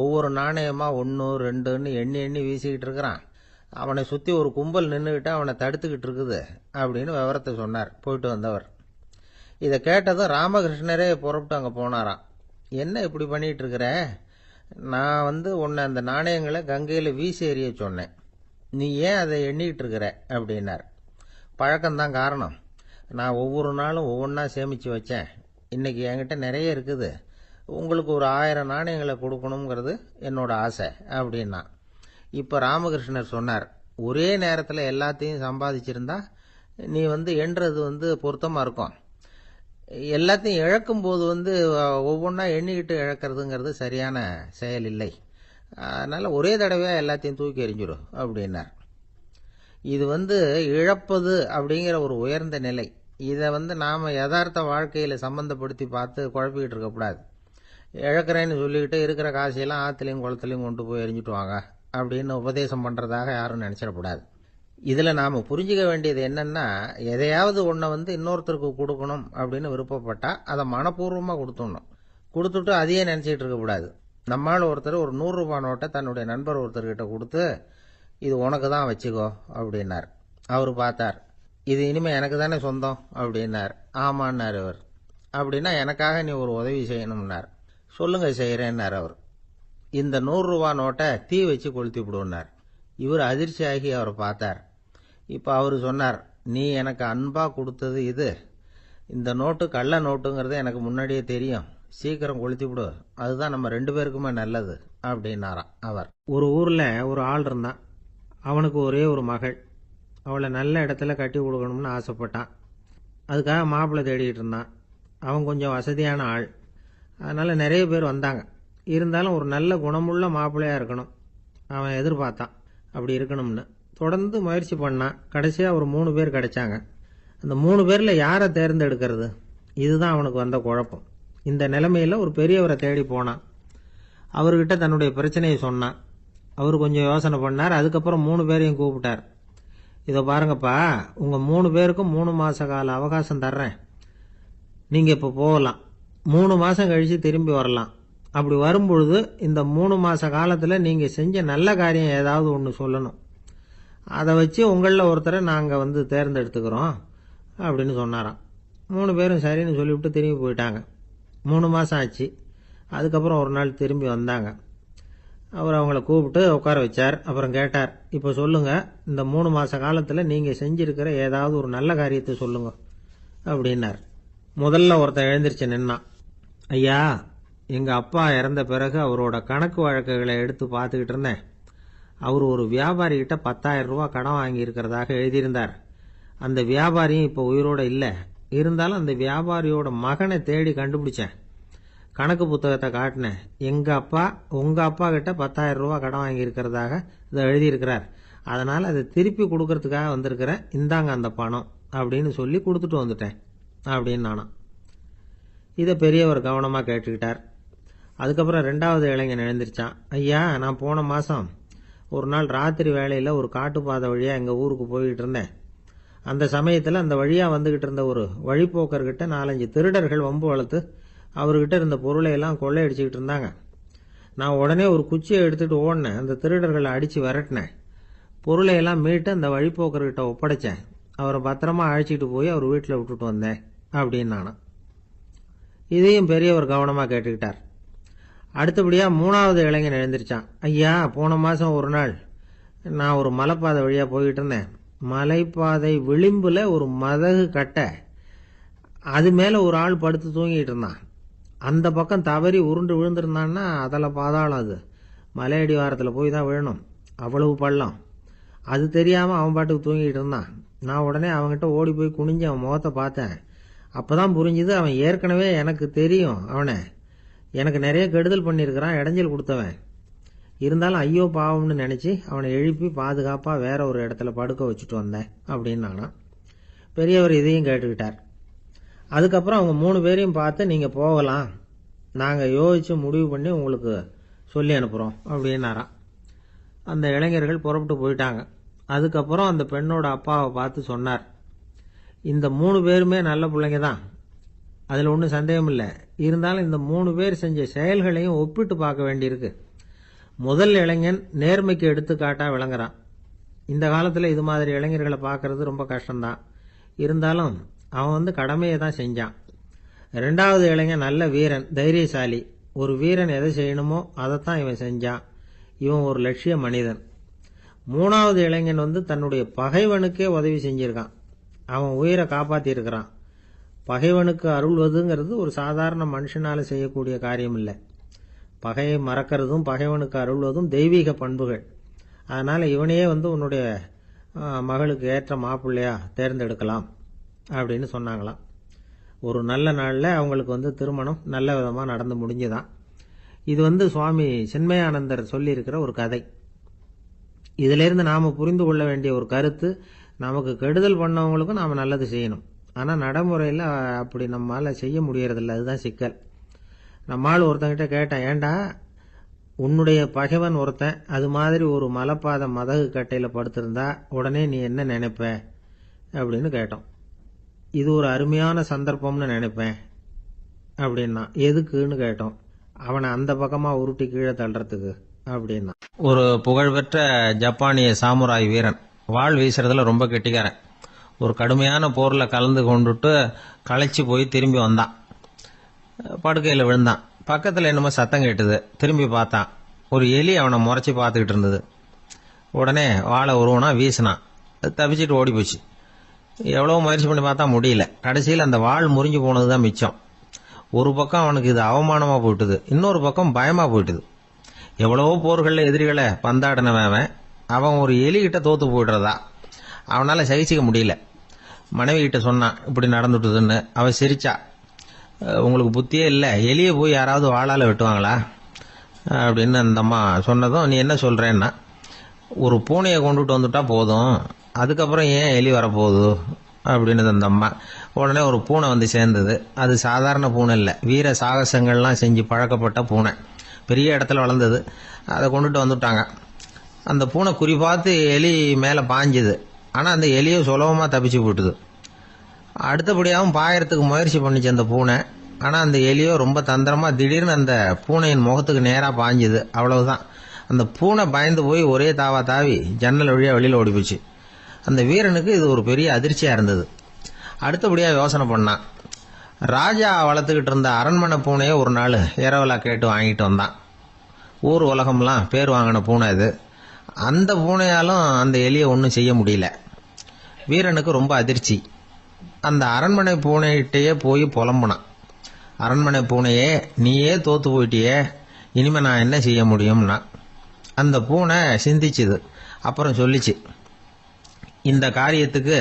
ஒவ்வொரு நாணயமா 1 2ன்னு எண்ணி எண்ணி வீசிக்கிட்டு இருக்கிறான். அவனை சுற்றி ஒரு கும்பல் நின்றுக்கிட்டு அவனை தடுத்துக்கிட்டு இருக்குது அப்படின்னு விவரத்தை சொன்னார் போயிட்டு வந்தவர். இதை கேட்டதும் ராமகிருஷ்ணரே புறப்பட்டு அங்கே போனாராம். என்ன இப்படி பண்ணிட்டு இருக்கிற, நான் உன்னை அந்த நாணயங்களை கங்கையில் வீசி எறிய சொன்னேன், நீ ஏன் அதை எண்ணிக்கிட்டு இருக்கிற அப்படின்னார். பழக்கம்தான் காரணம், நான் ஒவ்வொரு நாளும் ஒவ்வொன்றா சேமித்து வச்சேன், இன்னைக்கு என்கிட்ட நிறைய இருக்குது, உங்களுக்கு ஒரு 1000 நாணயங்களை கொடுக்கணுங்கிறது என்னோட ஆசை அப்படின்னா. இப்போ ராமகிருஷ்ணர் சொன்னார், ஒரே நேரத்தில் எல்லாத்தையும் சம்பாதிச்சிருந்தா நீ எண்ணுறது பொருத்தமாக இருக்கும். எல்லாத்தையும் இழக்கும் போது ஒவ்வொன்றா எண்ணிக்கிட்டு இழக்கிறதுங்கிறது சரியான செயல் இல்லை. அதனால் ஒரே தடவையாக எல்லாத்தையும் தூக்கி எறிஞ்சிடும் அப்படின்னார். இது இழப்பது அப்படிங்கிற ஒரு உயர்ந்த நிலை. இதை நாம் யதார்த்த வாழ்க்கையில் சம்பந்தப்படுத்தி பார்த்து குழப்பிக்கிட்டு இருக்கக்கூடாது. இழக்கிறேன்னு சொல்லிக்கிட்டு இருக்கிற காசையெல்லாம் ஆற்றுலையும் குளத்துலையும் கொண்டு போய் எரிஞ்சிட்டு வாங்க அப்படின்னு உபதேசம் பண்ணுறதாக யாரும் நினச்சிடக்கூடாது. இதில் நாம் புரிஞ்சுக்க வேண்டியது என்னன்னா, எதையாவது ஒன்றை இன்னொருத்தருக்கு கொடுக்கணும் அப்படின்னு விருப்பப்பட்டா அதை மனப்பூர்வமாக கொடுத்துடணும். கொடுத்துட்டு அதையே நினச்சிக்கிட்டு இருக்கக்கூடாது. நம்மால் ஒருத்தர் ஒரு 100 ரூபாய் நோட்டை தன்னுடைய நண்பர் ஒருத்தர்கிட்ட கொடுத்து, இது உனக்கு தான் வச்சுக்கோ அப்படின்னார். அவர் பார்த்தார், இது இனிமேல் எனக்கு தானே சொந்தம் அப்படின்னார். ஆமான்னார் அவர். அப்படின்னா எனக்காக நீ ஒரு உதவி செய்யணும்னார். சொல்லுங்க செய்கிறேன்னார் அவர். இந்த 100 ரூபாய் நோட்டை தீ வச்சு கொளுத்தி விடுனார். இவர் அதிர்ச்சியாகி அவரை பார்த்தார். இப்போ அவர் சொன்னார், நீ எனக்கு அன்பாக கொடுத்தது இது, இந்த நோட்டு கள்ள நோட்டுங்கிறது எனக்கு முன்னாடியே தெரியும், சீக்கிரம் கொளுத்தி விடு, அதுதான் நம்ம 2 பேருக்குமே நல்லது அப்படின்னாராம் அவர். ஒரு ஊரில் ஒரு ஆள் இருந்தான். அவனுக்கு ஒரே ஒரு மகள். அவளை நல்ல இடத்துல கட்டி கொடுக்கணும்னு ஆசைப்பட்டான். அதுக்காக மாப்பிள்ளை தேடிட்டு இருந்தான். அவன் கொஞ்சம் வசதியான ஆள், அதனால் நிறைய பேர் வந்தாங்க. இருந்தாலும் ஒரு நல்ல குணமுள்ள மாப்பிள்ளையாக இருக்கணும் அவன் எதிர்பார்த்தான். அப்படி இருக்கணும்னு தொடர்ந்து முயற்சி பண்ணான். கடைசியாக ஒரு 3 பேர் கிடைச்சாங்க. அந்த 3 பேரில் யாரை தேர்ந்தெடுக்கிறது, இதுதான் அவனுக்கு வந்த குழப்பம். இந்த நிலைமையில் ஒரு பெரியவரை தேடி போனான். அவர்கிட்ட தன்னுடைய பிரச்சனையை சொன்னான். அவர் கொஞ்சம் யோசனை பண்ணார். அதுக்கப்புறம் 3 பேரையும் கூப்பிட்டார். இதை பாருங்கப்பா, உங்கள் 3 பேருக்கும் 3 மாத கால அவகாசம் தர்றேன். நீங்கள் இப்போ போகலாம். 3 மாதம் கழித்து திரும்பி வரலாம். அப்படி வரும்பொழுது இந்த 3 மாத காலத்தில் நீங்கள் செஞ்ச நல்ல காரியம் ஏதாவது ஒன்று சொல்லணும். அதை வச்சு உங்களில் ஒருத்தரை நாங்கள் தேர்ந்தெடுத்துக்கிறோம் அப்படின்னு சொன்னாராம். 3 பேரும் சரின்னு சொல்லிவிட்டு திரும்பி போயிட்டாங்க. 3 மாதம் ஆச்சு. அதுக்கப்புறம் ஒரு நாள் திரும்பி வந்தாங்க. அவர் அவங்கள கூப்பிட்டு உட்கார வச்சார். அப்புறம் கேட்டார், இப்போ சொல்லுங்கள், இந்த 3 மாத காலத்தில் நீங்கள் செஞ்சிருக்கிற ஏதாவது ஒரு நல்ல காரியத்தை சொல்லுங்க அப்படின்னார். முதல்ல ஒருத்தன் எழுந்திருச்சு நின்னான். ஐயா, எங்கள் அப்பா இறந்த பிறகு அவரோட கணக்கு வழக்குகளை எடுத்து பார்த்துக்கிட்டு இருந்தேன். அவர் ஒரு வியாபாரிகிட்ட 10,000 ரூபாய் கடன் வாங்கியிருக்கிறதாக எழுதியிருந்தார். அந்த வியாபாரியும் இப்போ உயிரோடு இல்லை. இருந்தாலும் அந்த வியாபாரியோட மகனை தேடி கண்டுபிடிச்சேன். கணக்கு புத்தகத்தை காட்டினேன். எங்கள் அப்பா உங்கள் அப்பா கிட்ட 10,000 ரூபாய் கடன் வாங்கியிருக்கிறதாக இதை எழுதியிருக்கிறார். அதனால் அதை திருப்பி கொடுக்கறதுக்காக வந்திருக்கிறேன். இந்தாங்க அந்த பணம் அப்படின்னு சொல்லி கொடுத்துட்டு வந்துட்டேன் அப்படின்னு நானும். இதை பெரியவர் கவனமாக கேட்டுக்கிட்டார். அதுக்கப்புறம் 2வது இளைஞன் எழுந்திருச்சான். ஐயா, நான் போன மாதம் ஒரு நாள் ராத்திரி வேளையில் ஒரு காட்டுப்பாதை வழியாக எங்கள் ஊருக்கு போய்கிட்டு இருந்தேன். அந்த சமயத்தில் அந்த வழியாக வந்துக்கிட்டு இருந்த ஒரு வழிப்போக்கர்கிட்ட 4-5 திருடர்கள் வம்பு வளர்த்து அவர்கிட்ட இருந்த பொருளை எல்லாம் கொள்ளையடிச்சிக்கிட்டு இருந்தாங்க. நான் உடனே ஒரு குச்சியை எடுத்துகிட்டு ஓடினேன். அந்த திருடர்களை அடித்து விரட்டினேன். பொருளை எல்லாம் மீட்டு அந்த வழிப்போக்கர்கிட்ட ஒப்படைச்சேன். அவரை பத்திரமா அழைச்சிட்டு போய் அவர் வீட்டில் விட்டுட்டு வந்தேன் அப்படின்னு நானும். இதையும் பெரியவர் கவனமாக கேட்டுக்கிட்டார். அடுத்தபடியாக 3வது இளைஞன் எழுந்திருச்சான். ஐயா, போன மாதம் ஒரு நாள் நான் ஒரு மலைப்பாதை வழியாக போய்கிட்டு இருந்தேன். மலைப்பாதை விளிம்பில் ஒரு மதகு கட்டை, அது மேலே ஒரு ஆள் படுத்து தூங்கிட்டு இருந்தான். அந்த பக்கம் தவறி உருண்டு விழுந்திருந்தான்னா அதில் பாதாளம். அது மலையடி வாரத்தில் போய் தான் விழணும். அவ்வளவு பள்ளம். அது தெரியாமல் அவன் பாட்டுக்கு தூங்கிட்டு இருந்தான். நான் உடனே அவன்கிட்ட ஓடி போய் குனிஞ்சு அவன் முகத்தை பார்த்தேன். அப்போ தான் புரிஞ்சுது, அவன் ஏற்கனவே எனக்கு தெரியும். அவனை எனக்கு நிறைய கெடுதல் பண்ணியிருக்கிறான், இடைஞ்சல் கொடுத்தவன். இருந்தாலும் ஐயோ பாவம்னு நினச்சி அவனை எழுப்பி பாதுகாப்பாக வேற ஒரு இடத்துல படுக்க வச்சுட்டு வந்தேன் அப்படின்னு நானும். பெரியவர் இதையும் கேட்டுக்கிட்டார். அதுக்கப்புறம் அவங்க 3 பேரையும் பார்த்து, நீங்கள் போகலாம், நாங்கள் யோசித்து முடிவு பண்ணி உங்களுக்கு சொல்லி அனுப்புகிறோம் அப்படின்னாராம். அந்த இளைஞர்கள் புறப்பட்டு போயிட்டாங்க. அதுக்கப்புறம் அந்த பெண்ணோட அப்பாவை பார்த்து சொன்னார், இந்த 3 பேருமே நல்ல பிள்ளைங்க தான், அதில் ஒன்றும் சந்தேகம் இல்லை. இருந்தாலும் இந்த 3 பேர் செஞ்ச செயல்களையும் ஒப்பிட்டு பார்க்க வேண்டியிருக்கு. முதல் இளைஞன் நேர்மைக்கு எடுத்துக்காட்டாக விளங்குறான். இந்த காலத்தில் இது மாதிரி இளைஞர்களை பார்க்கறது ரொம்ப கஷ்டம்தான். இருந்தாலும் அவன் கடமையை தான் செஞ்சான். 2வது இளைஞன் நல்ல வீரன், தைரியசாலி. ஒரு வீரன் எதை செய்யணுமோ அதைத்தான் இவன் செஞ்சான். இவன் ஒரு லட்சிய மனிதன். 3வது இளைஞன் தன்னுடைய பகைவனுக்கே உதவி செஞ்சிருக்கான். அவன் உயிரை காப்பாற்றியிருக்கிறான். பகைவனுக்கு அருள்வதுங்கிறது ஒரு சாதாரண மனுஷனால் செய்யக்கூடிய காரியம் இல்லை. பகையை மறக்கிறதும் பகைவனுக்கு அருள்வதும் தெய்வீக பண்புகள். அதனால் இவனையே உன்னுடைய மகளுக்கு ஏற்ற மாப்பிள்ளையா தேர்ந்தெடுக்கலாம் அப்படின்னு சொன்னாங்களாம். ஒரு நல்ல நாளில் அவங்களுக்கு திருமணம் நல்ல விதமாக நடந்து முடிஞ்சுதான். இது சுவாமி சின்மயானந்தர் சொல்லியிருக்கிற ஒரு கதை. இதிலிருந்து நாம் புரிந்து கொள்ள வேண்டிய ஒரு கருத்து, நமக்கு கெடுதல் பண்ணவங்களுக்கும் நாம் நல்லது செய்யணும். ஆனால் நடைமுறையில் அப்படி நம்மளால் செய்ய முடியறதில்ல. அதுதான் சிக்கல். நம்மால் ஒருத்தங்கிட்ட கேட்டேன், ஏண்டா உன்னுடைய பகைவன் ஒருத்தன் அது மாதிரி ஒரு மலைப்பாத மதகு கட்டையில் படுத்திருந்தா உடனே நீ என்ன நினைப்ப அப்படின்னு கேட்டோம். இது ஒரு அருமையான சந்தர்ப்பம்னு நினைப்பேன் அப்படின்னா. எதுக்குன்னு கேட்டோம். அவனை அந்த பக்கமாக உருட்டி கீழே தள்ளுறதுக்கு அப்படின்னா. ஒரு புகழ்பெற்ற ஜப்பானிய சாமுராய் வீரன் வாள் வீசுறதுல ரொம்ப கெட்டிக்காரன். ஒரு கடுமையான போரில் கலந்து கொண்டுட்டு களைச்சி போய் திரும்பி வந்தான். படுக்கையில் விழுந்தான். பக்கத்தில் என்னமோ சத்தம் கேட்டுது. திரும்பி பார்த்தான். ஒரு எலி அவனை முறைச்சி பார்த்துக்கிட்டு இருந்தது. உடனே வாழை உருவனா வீசினான். தப்பிச்சுட்டு ஓடி போச்சு. எவ்வளோ முயற்சி பண்ணி பார்த்தா முடியல. கடைசியில் அந்த வாள் முறிஞ்சு போனது தான் மிச்சம். ஒரு பக்கம் அவனுக்கு இது அவமானமாக போயிட்டுது, இன்னொரு பக்கம் பயமாக போயிட்டுது. எவ்வளவோ போர்களில் எதிரிகளை பந்தாடினவன் அவன் ஒரு எலிகிட்ட தோத்து போயிடுறதா அவனால் சகிச்சிக்க முடியல. மனைவி கிட்ட சொன்னான் இப்படி நடந்துட்டுதுன்னு. அவள் சிரிச்சா. உங்களுக்கு புத்தியே இல்லை, எலியை போய் யாராவது வாளால் வெட்டுவாங்களா அப்படின்னு அந்த அம்மா சொன்னதும், நீ என்ன சொல்கிறேன்னா, ஒரு பூனையை கொண்டுட்டு வந்துட்டா போதும், அதுக்கப்புறம் ஏன் எலி வரப்போகுது அப்படின்னு அந்த அம்மா. உடனே ஒரு பூனை வந்து சேர்ந்தது. அது சாதாரண பூனை இல்லை, வீர சாகசங்கள்லாம் செஞ்சு பழக்கப்பட்ட பூனை. பெரிய இடத்துல வளர்ந்தது. அதை கொண்டுட்டு வந்துட்டாங்க. அந்த பூனை குறி பார்த்து எலி மேலே பாஞ்சுது. ஆனால் அந்த எலியை சுலபமாக தப்பிச்சு போட்டுது. அடுத்தபடியாகவும் பாயறதுக்கு முயற்சி பண்ணிச்சு அந்த பூனை. ஆனால் அந்த எலியோ ரொம்ப தந்திரமாக திடீர்னு அந்த பூனையின் முகத்துக்கு நேராக பாஞ்சுது. அவ்வளவுதான். அந்த பூனை பயந்து போய் ஒரே தாவா தாவி ஜன்னல் வழியாக வெளியில் ஓடி போச்சு. அந்த வீரனுக்கு இது ஒரு பெரிய அதிர்ச்சியாக இருந்தது. அடுத்தபடியாக யோசனை பண்ணான். ராஜா வளர்த்துக்கிட்டு இருந்த அரண்மனை பூனையை ஒரு நாள் இரவலா கேட்டு வாங்கிட்டு வந்தான். ஊர் உலகம்லாம் பேர் வாங்கின பூனை இது. அந்த பூனையாலும் அந்த எலியை ஒன்றும் செய்ய முடியல. வீரனுக்கு ரொம்ப அதிர்ச்சி. அந்த அரண்மனை பூனைகிட்டேயே போய் புலம்புனான். அரண்மனை பூனையே, நீயே தோத்து போயிட்டியே, இனிமே நான் என்ன செய்ய முடியும்னா. அந்த பூனை சிந்திச்சுது. அப்புறம் சொல்லிச்சு, இந்த காரியத்துக்கு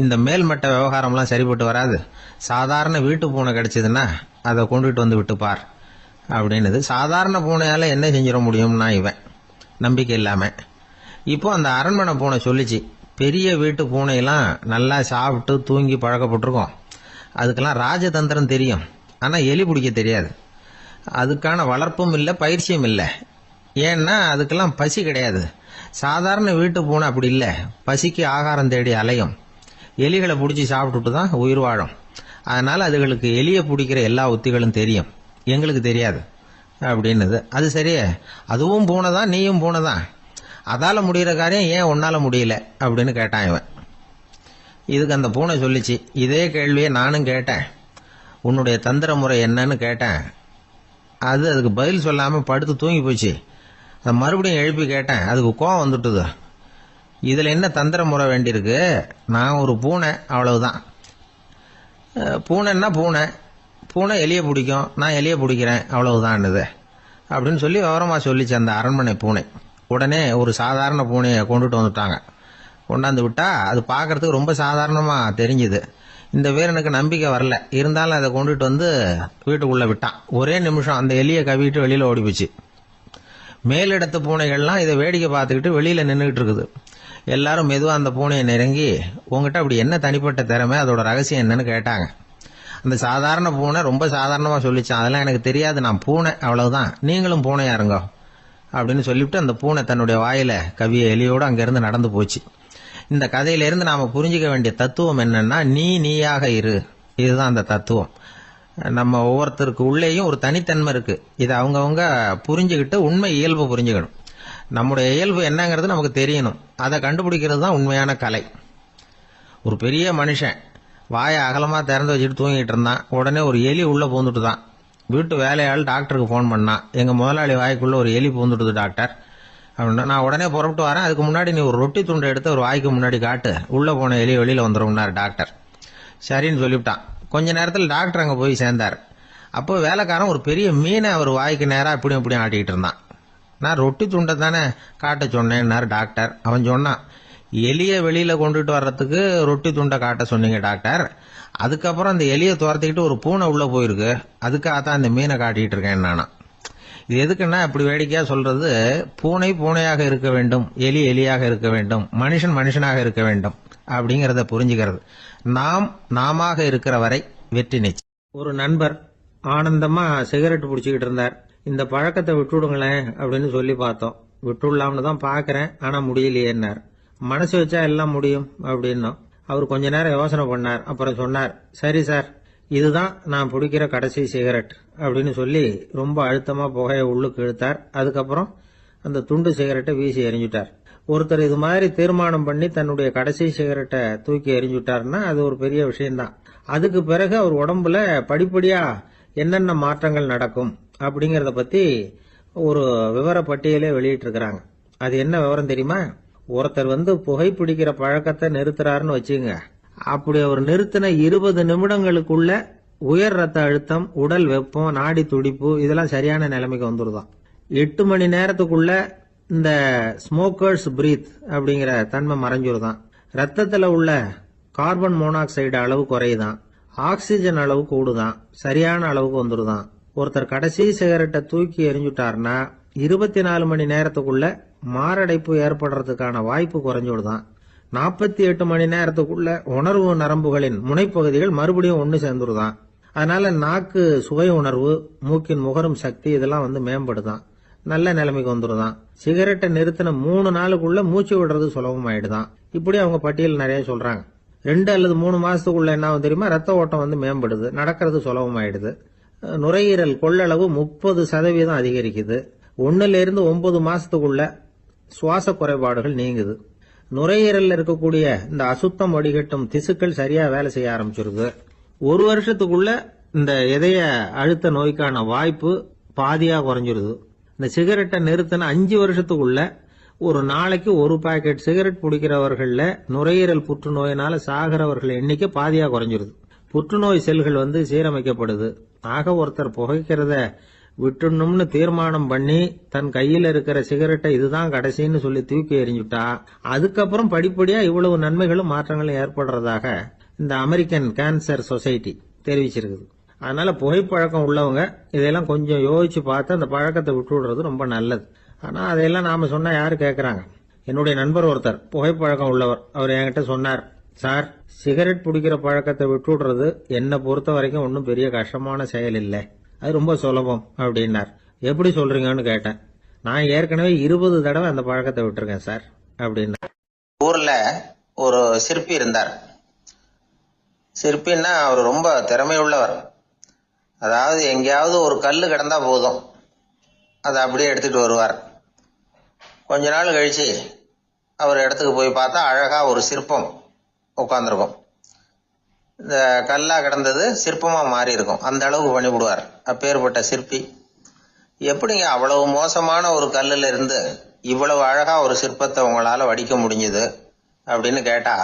இந்த மேல்மட்ட விவகாரம்லாம் சரிப்பட்டு வராது. சாதாரண வீட்டு பூனை கிடைச்சதுன்னா அதை கொண்டுட்டு வந்து விட்டுப்பார் அப்படின்னது. சாதாரண பூனையால் என்ன செஞ்சிட முடியும்னா இவன் நம்பிக்கை இல்லாமல். இப்போ அந்த அரண்மனை பூனை சொல்லிச்சு, பெரிய வீட்டு பூனையெல்லாம் நல்லா சாப்பிட்டு தூங்கி பழக்கப்பட்டிருக்கோம். அதுக்கெல்லாம் ராஜதந்திரம் தெரியும். ஆனால் எலி பிடிக்க தெரியாது. அதுக்கான வளர்ப்பும் இல்லை, பயிற்சியும் இல்லை. ஏன்னா அதுக்கெல்லாம் பசி கிடையாது. சாதாரண வீட்டு பூனை அப்படி இல்லை, பசிக்கு ஆகாரம் தேடி அலையும். எலிகளை பிடிச்சி சாப்பிட்டுட்டு தான் உயிர் வாழும். அதனால் அதுகளுக்கு எலியை பிடிக்கிற எல்லா உத்திகளும் தெரியும், எங்களுக்கு தெரியாது அப்படின்னது. அது சரியே, அதுவும் பூனை தான், நீயும் பூனை தான். அதால் முடிகிற காரியம் ஏன் உன்னால் முடியல அப்படின்னு கேட்டான் இவன். இதுக்கு அந்த பூனை சொல்லிச்சு, இதே கேள்வியை நானும் கேட்டேன். உன்னுடைய தந்திர முறை என்னன்னு கேட்டேன். அதுக்கு பதில் சொல்லாமல் படுத்து தூங்கி போச்சு. அதை மறுபடியும் எழுப்பி கேட்டேன். அதுக்கு கோவம் வந்துட்டுது. இதில் என்ன தந்திர முறை வேண்டியிருக்கு? நான் ஒரு பூனை, அவ்வளவுதான். பூனைன்னா பூனை, பூனை எலியை பிடிக்கும், நான் எலியை பிடிக்கிறேன், அவ்வளவுதான்னுது அப்படின்னு சொல்லி விவரமாக சொல்லிச்சு அந்த அரண்மனை பூனை. உடனே ஒரு சாதாரண பூனையை கொண்டுட்டு வந்துட்டாங்க. கொண்டாந்து விட்டா அது பார்க்கறதுக்கு ரொம்ப சாதாரணமாக தெரிஞ்சுது. இந்த வீரனுக்கு நம்பிக்கை வரல. இருந்தாலும் அதை கொண்டுட்டு வந்து வீட்டுக்குள்ளே விட்டான். ஒரே நிமிஷம் அந்த எலியை கவிட்டு வெளியில் ஓடி போச்சு. மேலிடத்து பூனைகள்லாம் இதை வேடிக்கை பார்த்துக்கிட்டு வெளியில் நின்றுக்கிட்டு இருக்குது. எல்லாரும் மெதுவாக அந்த பூனையை நெருங்கி, உங்ககிட்ட அப்படி என்ன தனிப்பட்ட திறமை, அதோட ரகசியம் என்னன்னு கேட்டாங்க. அந்த சாதாரண பூனை ரொம்ப சாதாரணமாக சொல்லிச்சான், அதெல்லாம் எனக்கு தெரியாது, நான் பூனை, அவ்வளவுதான், நீங்களும் பூனையா இருங்க அப்படின்னு சொல்லிவிட்டு அந்த பூனை தன்னுடைய வாயில கவிய எலியோடு அங்கேருந்து நடந்து போச்சு. இந்த கதையிலிருந்து நாம் புரிஞ்சிக்க வேண்டிய தத்துவம் என்னன்னா, நீயாக இரு. இதுதான் அந்த தத்துவம். நம்ம ஒவ்வொருத்தருக்கு உள்ளேயும் ஒரு தனித்தன்மை இருக்கு. இதை அவங்கவுங்க புரிஞ்சுக்கிட்டு உண்மை இயல்பு புரிஞ்சுக்கணும். நம்முடைய இயல்பு என்னங்கிறது நமக்கு தெரியணும். அதை கண்டுபிடிக்கிறது தான் உண்மையான கலை. ஒரு பெரிய மனுஷன் வாயை அகலமாக திறந்து வச்சுட்டு தூங்கிட்டு இருந்தான். உடனே ஒரு எலி உள்ளே பூந்துட்டு தான். வீட்டு வேலையாள் டாக்டருக்கு ஃபோன் பண்ணான், எங்கள் முதலாளி வாய்க்குள்ளே ஒரு எலி பூந்துட்டுது டாக்டர் அப்படின்னா. நான் உடனே புறப்பட்டு வரேன், அதுக்கு முன்னாடி நீ ஒரு ரொட்டி துண்டை எடுத்து ஒரு வாய்க்கு முன்னாடி காட்டு, உள்ளே போன எலி வெளியில் வந்துடும்னார் டாக்டர். சரின்னு சொல்லிவிட்டான். கொஞ்ச நேரத்தில் டாக்டர் அங்கே போய் சேர்ந்தார். அப்போ வேலைக்காரன் ஒரு பெரிய மீனை அவர் வாய்க்கு நேராக இப்படியும் இப்படியும் ஆட்டிக்கிட்டு இருந்தான். நான் ரொட்டி துண்டை தானே காட்ட சொன்னேன்னார் டாக்டர். அவன் சொன்னான், எலியை வெளியில் கொண்டுட்டு வர்றதுக்கு ரொட்டி துண்டை காட்ட சொன்னீங்க டாக்டர், அதுக்கப்புறம் அந்த எலியை துரத்திக்கிட்டு ஒரு பூனை உள்ளே போயிருக்கு, அதுக்காகத்தான் இந்த மீனை காட்டிகிட்டு இருக்கேன் நானா. இது எதுக்குன்னா இப்படி வேடிக்கையாக சொல்றது, பூனை பூனையாக இருக்க வேண்டும், எலி எலியாக இருக்க வேண்டும், மனுஷன் மனுஷனாக இருக்க வேண்டும் அப்படிங்கிறத புரிஞ்சுக்கிறது. நாமாக இருக்கிற வரை வெற்றி நிச்சயம். ஒரு நண்பர் ஆனந்தமா சிகரெட் பிடிச்சிக்கிட்டு இருந்தார். இந்த பழக்கத்தை விட்டுடுங்களேன் அப்படின்னு சொல்லி பார்த்தோம். விட்டுடலாம்னு தான் பாக்குறேன், ஆனா முடியலையேன்னார். மனசு வச்சா எல்லாம் முடியும் அப்படின்னோம். அவர் கொஞ்ச நேரம் யோசனை பண்ணார். அப்புறம் சொன்னார், சரி சார், இதுதான் நான் பிடிக்கிற கடைசி சிகரெட் அப்படின்னு சொல்லி ரொம்ப அழுத்தமா புகையை உள்ளுக்கு இழுத்தார். அதுக்கப்புறம் அந்த துண்டு சிகரெட்டை வீசி எறிஞ்சுட்டார். ஒருத்தர் இது மாதிரி தீர்மானம் பண்ணி தன்னுடைய கடைசி சிகரெட்டை தூக்கி எறிஞ்சுட்டாருன்னா அது ஒரு பெரிய விஷயம்தான். அதுக்கு பிறகு அவர் உடம்புல படிப்படியா என்னென்ன மாற்றங்கள் நடக்கும் அப்படிங்கறத பத்தி ஒரு விவர பட்டியலே வெளியிட்டு இருக்கிறாங்க. அது என்ன விவரம் தெரியுமா? ஒருத்தர் புகைப்பிடிக்கிற பழக்கத்தை நிறுத்துறாருன்னு வச்சுங்க. அப்படி அவர் நிறுத்தின 20 நிமிடங்களுக்குள்ள உயர் ரத்த அழுத்தம், உடல் வெப்பம், நாடி துடிப்பு இதெல்லாம் சரியான நிலைமைக்கு வந்துருதான். 8 மணி நேரத்துக்குள்ள இந்த ஸ்மோக்கர்ஸ் பிரீத் அப்படிங்கிற தன்மை மறைஞ்சிருதான். ரத்தத்துல உள்ள கார்பன் மோனாக்சைடு அளவு குறையுதான், ஆக்சிஜன் அளவு கூடுதான், சரியான அளவுக்கு வந்துருதான். ஒருத்தர் கடைசி சிகரெட்டை தூக்கி எறிஞ்சுட்டாருன்னா 24 மணி நேரத்துக்குள்ள மாரடைப்பு ஏற்படுறதுக்கான வாய்ப்பு குறைஞ்சுடுதான். 48 மணி நேரத்துக்குள்ள உணர்வு நரம்புகளின் முனைப்பகுதிகள் மறுபடியும் ஒன்னு சேர்ந்துருதான். அதனால நாக்கு சுவை உணர்வு, மூக்கின் முகரும் சக்தி இதெல்லாம் மேம்படுதான், நல்ல நிலைமைக்கு வந்துருதான். சிகரெட்டை நிறுத்தின 3 நாளுக்குள்ள மூச்சு விடுறது சுலபமாயிடுதான். இப்படி அவங்க பட்டியல் நிறைய சொல்றாங்க. 2 அல்லது 3 மாசத்துக்குள்ள என்ன ஆகும் தெரியுமா? ரத்த ஓட்டம் மேம்படுது, நடக்கிறது சுலபமாயிடுது. நுரையீரல் கொள்ளளவு 30% அதிகரிக்குது. 1 to 9 மாசத்துக்குள்ள சுவாச குறைபாடுகள் நீங்குது. நுரையீரல்ல இருக்கக்கூடிய இந்த அசுத்தம் வடிகட்டும் திசுக்கள் சரியா வேலை செய்ய ஆரம்பிச்சிருது. 1 வருஷத்துக்குள்ள இந்த இதய அழுத்த நோய்க்கான வாய்ப்பு பாதியா குறைஞ்சிருது. இந்த சிகரெட்டை நிறுத்தின 5 வருஷத்துக்குள்ள ஒரு நாளைக்கு 1 பாக்கெட் சிகரெட் பிடிக்கிறவர்கள்ல நுரையீரல் புற்றுநோயினால சாகிறவர்கள் எண்ணிக்கை பாதியா குறைஞ்சிருது. புற்றுநோய் செல்கள் சீரமைக்கப்படுது. ஆக ஒருத்தர் புகைக்கிறத விட்டுணும்னு தீர்மானம் பண்ணி தன் கையில இருக்கிற சிகரெட்டை இதுதான் கடைசின்னு சொல்லி தூக்கி எறிஞ்சுட்டா அதுக்கப்புறம் படிப்படியா இவ்வளவு நன்மைகளும் மாற்றங்களும் ஏற்படுறதாக இந்த அமெரிக்கன் கேன்சர் சொசைட்டி தெரிவிச்சிருக்குது. அதனால புகைப்பழக்கம் உள்ளவங்க இதெல்லாம் கொஞ்சம் யோசிச்சு பார்த்து அந்த பழக்கத்தை விட்டு விடுறது ரொம்ப நல்லது. ஆனா அதையெல்லாம் நாம சொன்னா யாரு கேட்கறாங்க? என்னுடைய நண்பர் ஒருத்தர் புகைப்பழக்கம் உள்ளவர், அவர் என்கிட்ட சொன்னார், சார், சிகரெட் பிடிக்கிற பழக்கத்தை விட்டு விடுறது என்னை பொறுத்த வரைக்கும் ஒன்றும் பெரிய கஷ்டமான செயல் இல்லை, அது ரொம்ப சுலபம் அப்படின்னார். எப்படி சொல்றீங்கன்னு கேட்டேன். நான் ஏற்கனவே 20 தடவை அந்த பழக்கத்தை விட்டுருக்கேன் சார் அப்படின்னா. ஊர்ல ஒரு சிற்பி இருந்தார். சிற்பின்னா அவர் ரொம்ப திறமை உள்ளவர். அதாவது எங்கேயாவது ஒரு கல்லு கிடந்தா போதும், அதை அப்படியே எடுத்துட்டு வருவார். கொஞ்ச நாள் கழிச்சு அவர் இடத்துக்கு போய் பார்த்தா அழகா ஒரு சிற்பம் உட்காந்துருக்கும். இந்த கல்லா கிடந்தது சிற்பமா மாறி இருக்கும். அந்த அளவுக்கு பண்ணிவிடுவார். அப்பேற்பட்ட சிற்பி. எப்படிங்க அவ்வளவு மோசமான ஒரு கல்லுல இருந்து இவ்வளவு அழகா ஒரு சிற்பத்தை உங்களால வடிக்க முடிஞ்சது அப்படின்னு கேட்டா,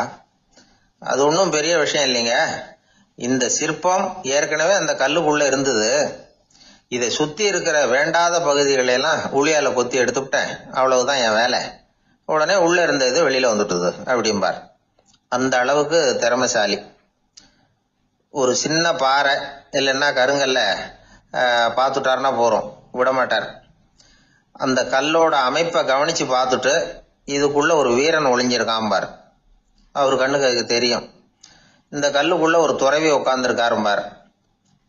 அது ஒன்றும் பெரிய விஷயம் இல்லைங்க. இந்த சிற்பம் ஏற்கனவே அந்த கல்லுக்குள்ள இருந்தது. இதை சுத்தி இருக்கிற வேண்டாத பகுதிகளை எல்லாம் உளியால கொத்தி எடுத்துவிட்டேன், அவ்வளவுதான் என் வேலை. உடனே உள்ள இருந்தது வெளியில வந்துட்டுது அப்படிம்பார். அந்த அளவுக்கு திறமைசாலி. ஒரு சின்ன பாறை இல்லைன்னா கருங்கல்ல பார்த்துட்டாருன்னா போறோம், விடமாட்டார். அந்த கல்லோட அமைப்பை கவனிச்சு பார்த்துட்டு இதுக்குள்ள ஒரு வீரன் ஒளிஞ்சிருக்காம்பார். அவர் கண்ணுக்கு அதுக்கு தெரியும். இந்த கல்லுக்குள்ள ஒரு துறவி உட்கார்ந்துருக்காரும்பார்.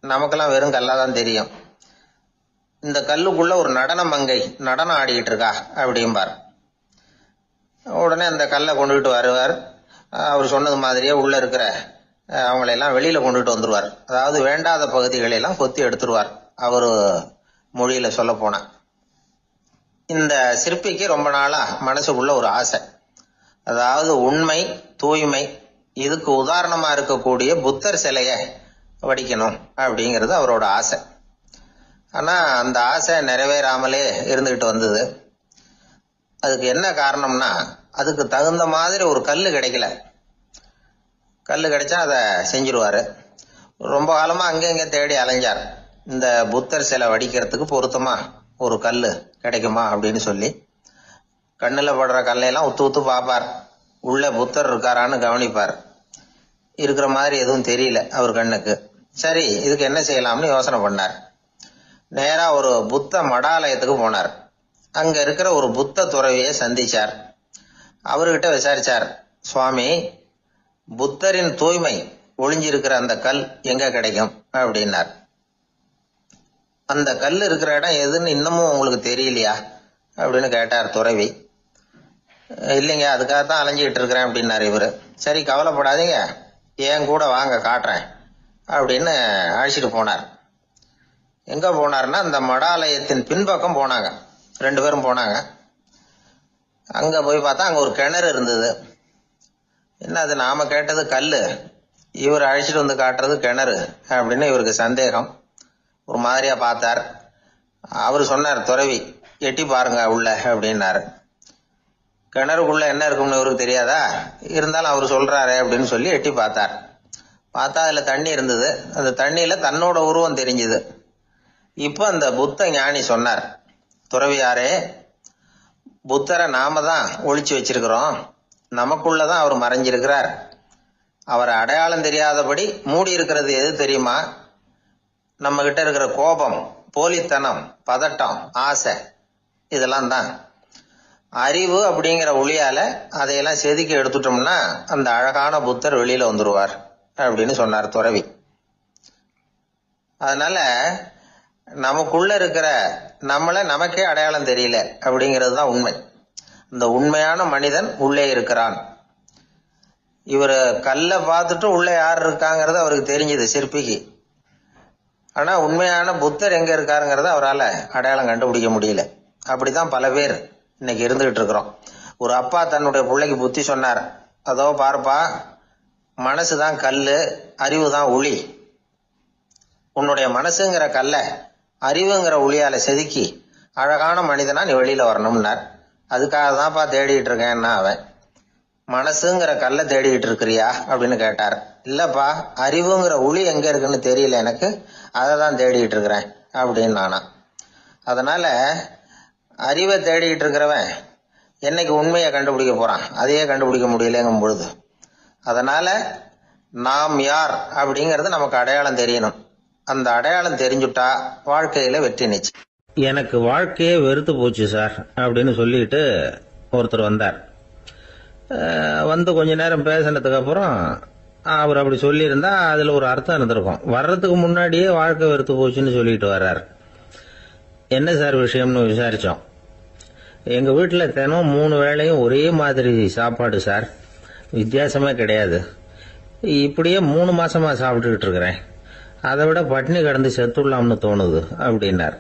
நமக்கெல்லாம் வெறும் கல்லாதான் தெரியும். இந்த கல்லுக்குள்ள ஒரு நடன மங்கை நடனம் ஆடிக்கிட்டு இருக்கா அப்படிம்பார். உடனே அந்த கல்லை கொண்டுகிட்டு வருவார். அவர் சொன்னது மாதிரியே உள்ள இருக்கிற அவங்களையெல்லாம் வெளியில கொண்டுட்டு வந்துருவார். அதாவது வேண்டாத பகுதிகளை எல்லாம் கொத்தி எடுத்துருவார். அவரு மொழியில சொல்ல போனா, இந்த சிற்பிக்கு ரொம்ப நாளா மனசுக்குள்ள ஒரு ஆசை. அதாவது உண்மை, தூய்மை, இதுக்கு உதாரணமா இருக்கக்கூடிய புத்தர் சிலைய வடிக்கணும் அப்படிங்கிறது அவரோட ஆசை. ஆனா அந்த ஆசை நிறைவேறாமலே இருந்துகிட்டு வந்தது. அதுக்கு என்ன காரணம்னா, அதுக்கு தகுந்த மாதிரி ஒரு கல்லு கிடைக்கல. கல்லு கிடைச்சா அதை செஞ்சிருவாரு. ரொம்ப காலமா அங்கங்க தேடி அலைஞ்சார். இந்த புத்தர் சிலை வடிக்கிறதுக்கு பொருத்தமா ஒரு கல்லு கிடைக்குமா அப்படின்னு சொல்லி கண்ணுல படுற கல்லையெல்லாம் உத்து உத்து பார்ப்பார். உள்ள புத்தர் இருக்காரான்னு கவனிப்பார். இருக்கிற மாதிரி எதுவும் தெரியல அவர் கண்ணுக்கு. சரி, இதுக்கு என்ன செய்யலாம்னு யோசனை பண்ணார். நேரா ஒரு புத்த மடாலயத்துக்கு போனார். அங்க இருக்கிற ஒரு புத்த துறவியை சந்திச்சார். அவர்கிட்ட விசாரிச்சார், சுவாமி, புத்தரின் தூய்மை ஒளிஞ்சிருக்கிற அந்த கல் எங்க கிடைக்கும் அப்படின்னார். அந்த கல் இருக்கிற இடம் எதுன்னு இன்னமும் உங்களுக்கு தெரியலையா அப்படின்னு கேட்டார் துறவி. இல்லைங்க, அதுக்காகத்தான் அலைஞ்சிக்கிட்டு இருக்கிறேன் அப்படின்னாரு இவரு. சரி, கவலைப்படாதீங்க, என் கூட வாங்க காட்டுறேன் அப்படின்னு அழைச்சிட்டு போனார். எங்க போனார்னா அந்த மடாலயத்தின் பின்பக்கம் போனாங்க. 2 பேரும் போனாங்க. அங்க போய் பார்த்தா அங்க ஒரு கிணறு இருந்தது. என்ன அது, நாம கேட்டது கல்லு, இவர் அழைச்சிட்டு வந்து காட்டுறது கிணறு அப்படின்னு இவருக்கு சந்தேகம். ஒரு மாதிரியா பார்த்தார். அவரு சொன்னார், துறவி எட்டி பாருங்க உள்ள அப்படின்னாரு. கிணறுக்குள்ள என்ன இருக்கும்னு இவருக்கு தெரியாதா, இருந்தாலும் அவர் சொல்றாரு அப்படின்னு சொல்லி எட்டி பார்த்தார். பார்த்தா அதுல தண்ணி இருந்தது. அந்த தண்ணியில தன்னோட உருவம் தெரிஞ்சுது. இப்ப அந்த புத்த ஞானி சொன்னார், துறவியாரே, புத்தரை நாம தான் ஒளிச்சு வச்சிருக்கிறோம், நமக்குள்ளதான் அவர் மறைஞ்சிருக்கிறார். அவரை அடையாளம் தெரியாதபடி மூடி இருக்கிறது எது தெரியுமா? நம்ம கிட்ட இருக்கிற கோபம், போலித்தனம், பதட்டம், ஆசை, இதெல்லாம் தான். அறிவு அப்படிங்கிற ஒளியால அதையெல்லாம் செதுக்கி எடுத்துட்டோம்னா அந்த அழகான புத்தர் வெளியில வந்துருவார் அப்படின்னு சொன்னார் துறவி. அதனால நமக்குள்ள இருக்கிற நம்மள நமக்கே அடையாளம் தெரியல அப்படிங்கிறது தான் உண்மை. இந்த உண்மையான மனிதன் உள்ளே இருக்கிறான். இவர் கல்லை பார்த்துட்டு உள்ள யார் இருக்காங்கிறது அவருக்கு தெரிஞ்சது சிற்பிக்கு. ஆனா உண்மையான புத்தர் எங்க இருக்காருங்கிறத அவரால் அடையாளம் கண்டுபிடிக்க முடியல. அப்படிதான் பல பேர் இன்னைக்கு இருந்துகிட்டு இருக்கிறோம். ஒரு அப்பா தன்னுடைய பிள்ளைக்கு புத்தி சொன்னார், அதோ பாருப்பா, மனசுதான் கல்லு, அறிவு தான் ஒளி. உன்னுடைய மனசுங்கிற கல்லை அறிவுங்கிற ஒளியால செதுக்கி அழகான மனிதனா நீ வெளியில வரணும்னார். அதுக்காக தான்ப்பா தேடிட்டு இருக்கேன்னா அவன். மனசுங்கிற கல்லை தேடிக்கிட்டு இருக்கிறியா அப்படின்னு கேட்டார். இல்லப்பா, அறிவுங்கிற ஒளி எங்க இருக்குன்னு தெரியல எனக்கு, அதை தான் தேடிக்கிட்டு இருக்கிறேன் அப்படின்னு நானா. அதனால அறிவை தேடிக்கிட்டு இருக்கிறவன் என்னைக்கு உண்மையை கண்டுபிடிக்க போறான்? அதையே கண்டுபிடிக்க முடியலங்கும் பொழுது. அதனால நாம் யார் அப்படிங்கறது நமக்கு அடையாளம் தெரியணும். அந்த அடையாளம் தெரிஞ்சுட்டா வாழ்க்கையில வெற்றி நிச்சயம். எனக்கு வாழ்க்கையே வெறுத்து போச்சு சார் அப்படின்னு சொல்லிட்டு ஒருத்தர் வந்தார். வந்து கொஞ்ச நேரம் பேசினதுக்கு அப்புறம் அவர் அப்படி சொல்லியிருந்தா அதுல ஒரு அர்த்தம் இருந்திருக்கும். வர்றதுக்கு முன்னாடியே வாழ்க்கை வெறுத்து போச்சுன்னு சொல்லிட்டு வர்றார். என்ன சார் விஷயம்னு விசாரிச்சோம். எங்க வீட்டில் தினம் 3 வேளையும் ஒரே மாதிரி சாப்பாடு சார், வித்தியாசமே கிடையாது. இப்படியே 3 மாசமா சாப்பிட்டுக்கிட்டு இருக்கிறேன். அதை விட பட்டினி கிடந்து செத்துடலாம்னு தோணுது அப்படின்னார்.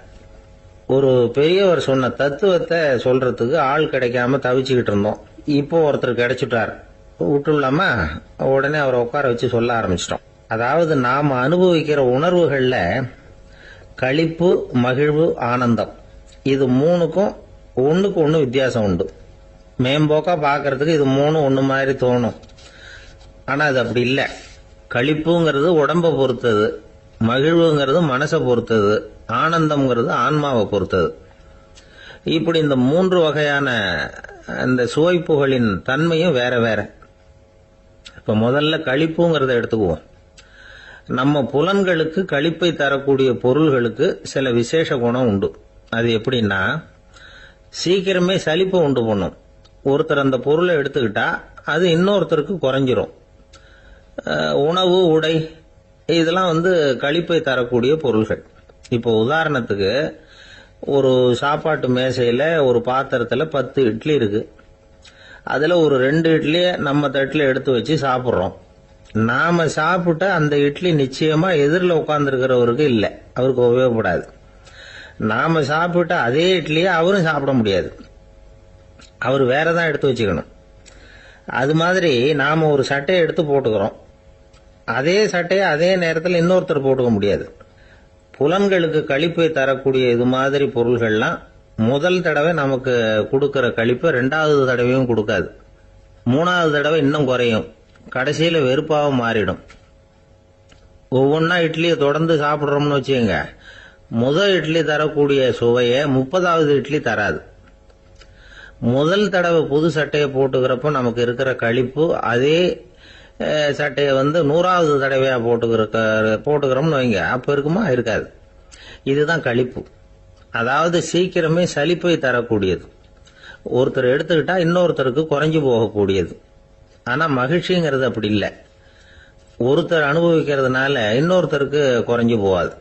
ஒரு பெரியவர் சொன்ன தத்துவத்தை சொல்றதுக்கு ஆள் கிடைக்காம தவிச்சுக்கிட்டு இருந்தோம். இப்போ ஒருத்தர் கிடைச்சிட்டார், விட்டுலாமா? உடனே அவரை உட்கார வச்சு சொல்ல ஆரம்பிச்சிட்டோம். அதாவது நாம அனுபவிக்கிற உணர்வுகள்ல களிப்பு, மகிழ்வு, ஆனந்தம், இது 3க்கும் ஒண்ணுக்கு ஒண்ணு வித்தியாசம் உண்டு. மேம்போக்கா பாக்கிறதுக்கு இது 3 ஒண்ணு மாதிரி தோணும். ஆனா அது அப்படி இல்லை. களிப்புங்கிறது உடம்ப பொறுத்தது, மகிழ்வுங்கிறது மனசை பொறுத்தது, ஆனந்தம்ங்கிறது ஆன்மாவை பொறுத்தது. இப்படி இந்த 3 வகையான இந்த சுவைப்புகளின் தன்மையும் வேற வேற. இப்ப முதல்ல களிப்புங்கிறத எடுத்துக்குவோம். நம்ம புலன்களுக்கு களிப்பை தரக்கூடிய பொருள்களுக்கு சில விசேஷ குணம் உண்டு. அது எப்படின்னா, சீக்கிரமே சலிப்பை உண்டு பண்ணும். ஒருத்தர் அந்த பொருளை எடுத்துக்கிட்டா அது இன்னொருத்தருக்கு குறைஞ்சிரும். உணவு, உடை, இதெல்லாம் களிப்பை தரக்கூடிய பொருள்கள். இப்போ உதாரணத்துக்கு, ஒரு சாப்பாட்டு மேசையில ஒரு பாத்திரத்துல 10 இட்லி இருக்கு. அதுல ஒரு 2 இட்லியை நம்ம தட்டுல எடுத்து வச்சு சாப்பிட்றோம். நாம சாப்பிட்ட அந்த இட்லி நிச்சயமா எதிரில் உட்கார்ந்துருக்கிறவருக்கு இல்லை, அவருக்கு உபயோகப்படாது. நாம சாப்பிட்ட அதே இட்லியை அவரும் சாப்பிட முடியாது, அவர் வேறதான் எடுத்து வச்சுக்கணும். அது மாதிரி நாம ஒரு சட்டையை எடுத்து போட்டுக்கிறோம், அதே சட்டையை அதே நேரத்தில் இன்னொருத்தர் போட்டுக்க முடியாது. புலன்களுக்கு களிப்பை தரக்கூடிய இது மாதிரி பொருள்கள்லாம் முதல் தடவை நமக்கு கொடுக்கிற களிப்பை 2வது தடவையும் கொடுக்காது. 3வது தடவை இன்னும் குறையும், கடைசியில வெறுப்பாக மாறிடும். ஒவ்வொன்னா இட்லியை தொடர்ந்து சாப்பிட்றோம்னு வச்சுக்கோங்க, முதல் இட்லி தரக்கூடிய சுவையை 30வது இட்லி தராது. முதல் தடவை புது சட்டையை போட்டுக்கிறப்ப நமக்கு இருக்கிற களிப்பு அதே சட்டையை 100வது தடவையா போட்டுக்கிறோம்னு வைங்க, அப்ப இருக்குமா? இருக்காது. இதுதான் களிப்பு. அதாவது சீக்கிரமே சலிப்பை தரக்கூடியது. ஒருத்தர் எடுத்துக்கிட்டா இன்னொருத்தருக்கு குறைஞ்சு போகக்கூடியது. ஆனா மகிழ்ச்சிங்கிறது அப்படி இல்லை. ஒருத்தர் அனுபவிக்கிறதுனால இன்னொருத்தருக்கு குறைஞ்சு போகாது.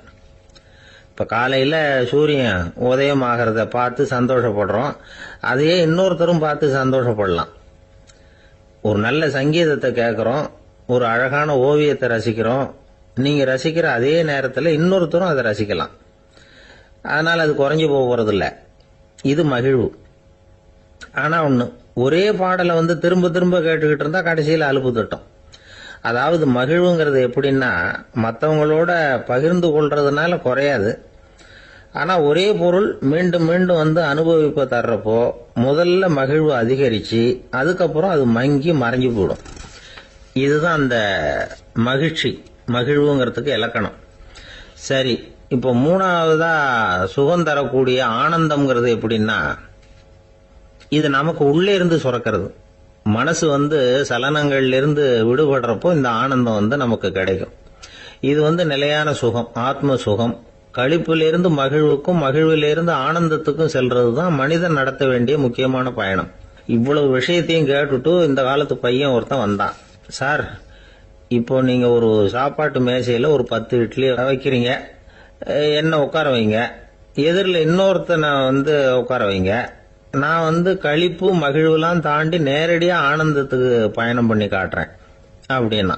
இப்போ காலையில் சூரியன் உதயம் ஆகிறத பார்த்து சந்தோஷப்படுறோம், அதையே இன்னொருத்தரும் பார்த்து சந்தோஷப்படலாம். ஒரு நல்ல சங்கீதத்தை கேட்குறோம், ஒரு அழகான ஓவியத்தை ரசிக்கிறோம், நீங்கள் ரசிக்கிற அதே நேரத்தில் இன்னொருத்தரும் அதை ரசிக்கலாம். அதனால் அது குறைஞ்சி போகிறதில்ல. இது மகிழ்வு. ஆனால் ஒன்று, ஒரே பாடலை திரும்ப திரும்ப கேட்டுக்கிட்டு இருந்தால் கடைசியில் அலுப்பு தட்டும். அதாவது மகிழ்வுங்கிறது எப்படின்னா, மற்றவங்களோட பகிர்ந்து கொள்றதுனால குறையாது. ஆனால் ஒரே பொருள் மீண்டும் மீண்டும் அனுபவிப்ப தர்றப்போ முதல்ல மகிழ்வு அதிகரித்து அதுக்கப்புறம் அது மங்கி மறைஞ்சு போயிடும். இதுதான் அந்த மகிழ்வுங்கிறதுக்கு இலக்கணம். சரி, இப்போ மூணாவதா சுகம் தரக்கூடிய ஆனந்தம்ங்கிறது எப்படின்னா, இது நமக்கு உள்ளே இருந்து சுரக்கிறது. மனசு சலனங்கள்லேருந்து விடுபடுறப்போ இந்த ஆனந்தம் நமக்கு கிடைக்கும். இது நிலையான சுகம், ஆத்ம சுகம். களிப்பிலிருந்து மகிழ்வுக்கும் மகிழ்விலிருந்து ஆனந்தத்துக்கும் செல்றது தான் மனிதன் நடத்த வேண்டிய முக்கியமான பயணம். இவ்வளவு விஷயத்தையும் கேட்டுட்டு இந்த காலத்து பையன் ஒருத்தன் வந்தான். சார், இப்போ நீங்க ஒரு சாப்பாட்டு மேசையில் ஒரு 10 இட்லி வைக்கிறீங்க, என்ன உட்கார வைங்க, எதிரில் இன்னொருத்தனை உட்கார வைங்க, நான் களிப்பு மகிழ்வுலாம் தாண்டி நேரடியாக ஆனந்தத்துக்கு பயணம் பண்ணி காட்டுறேன் அப்படின்னா.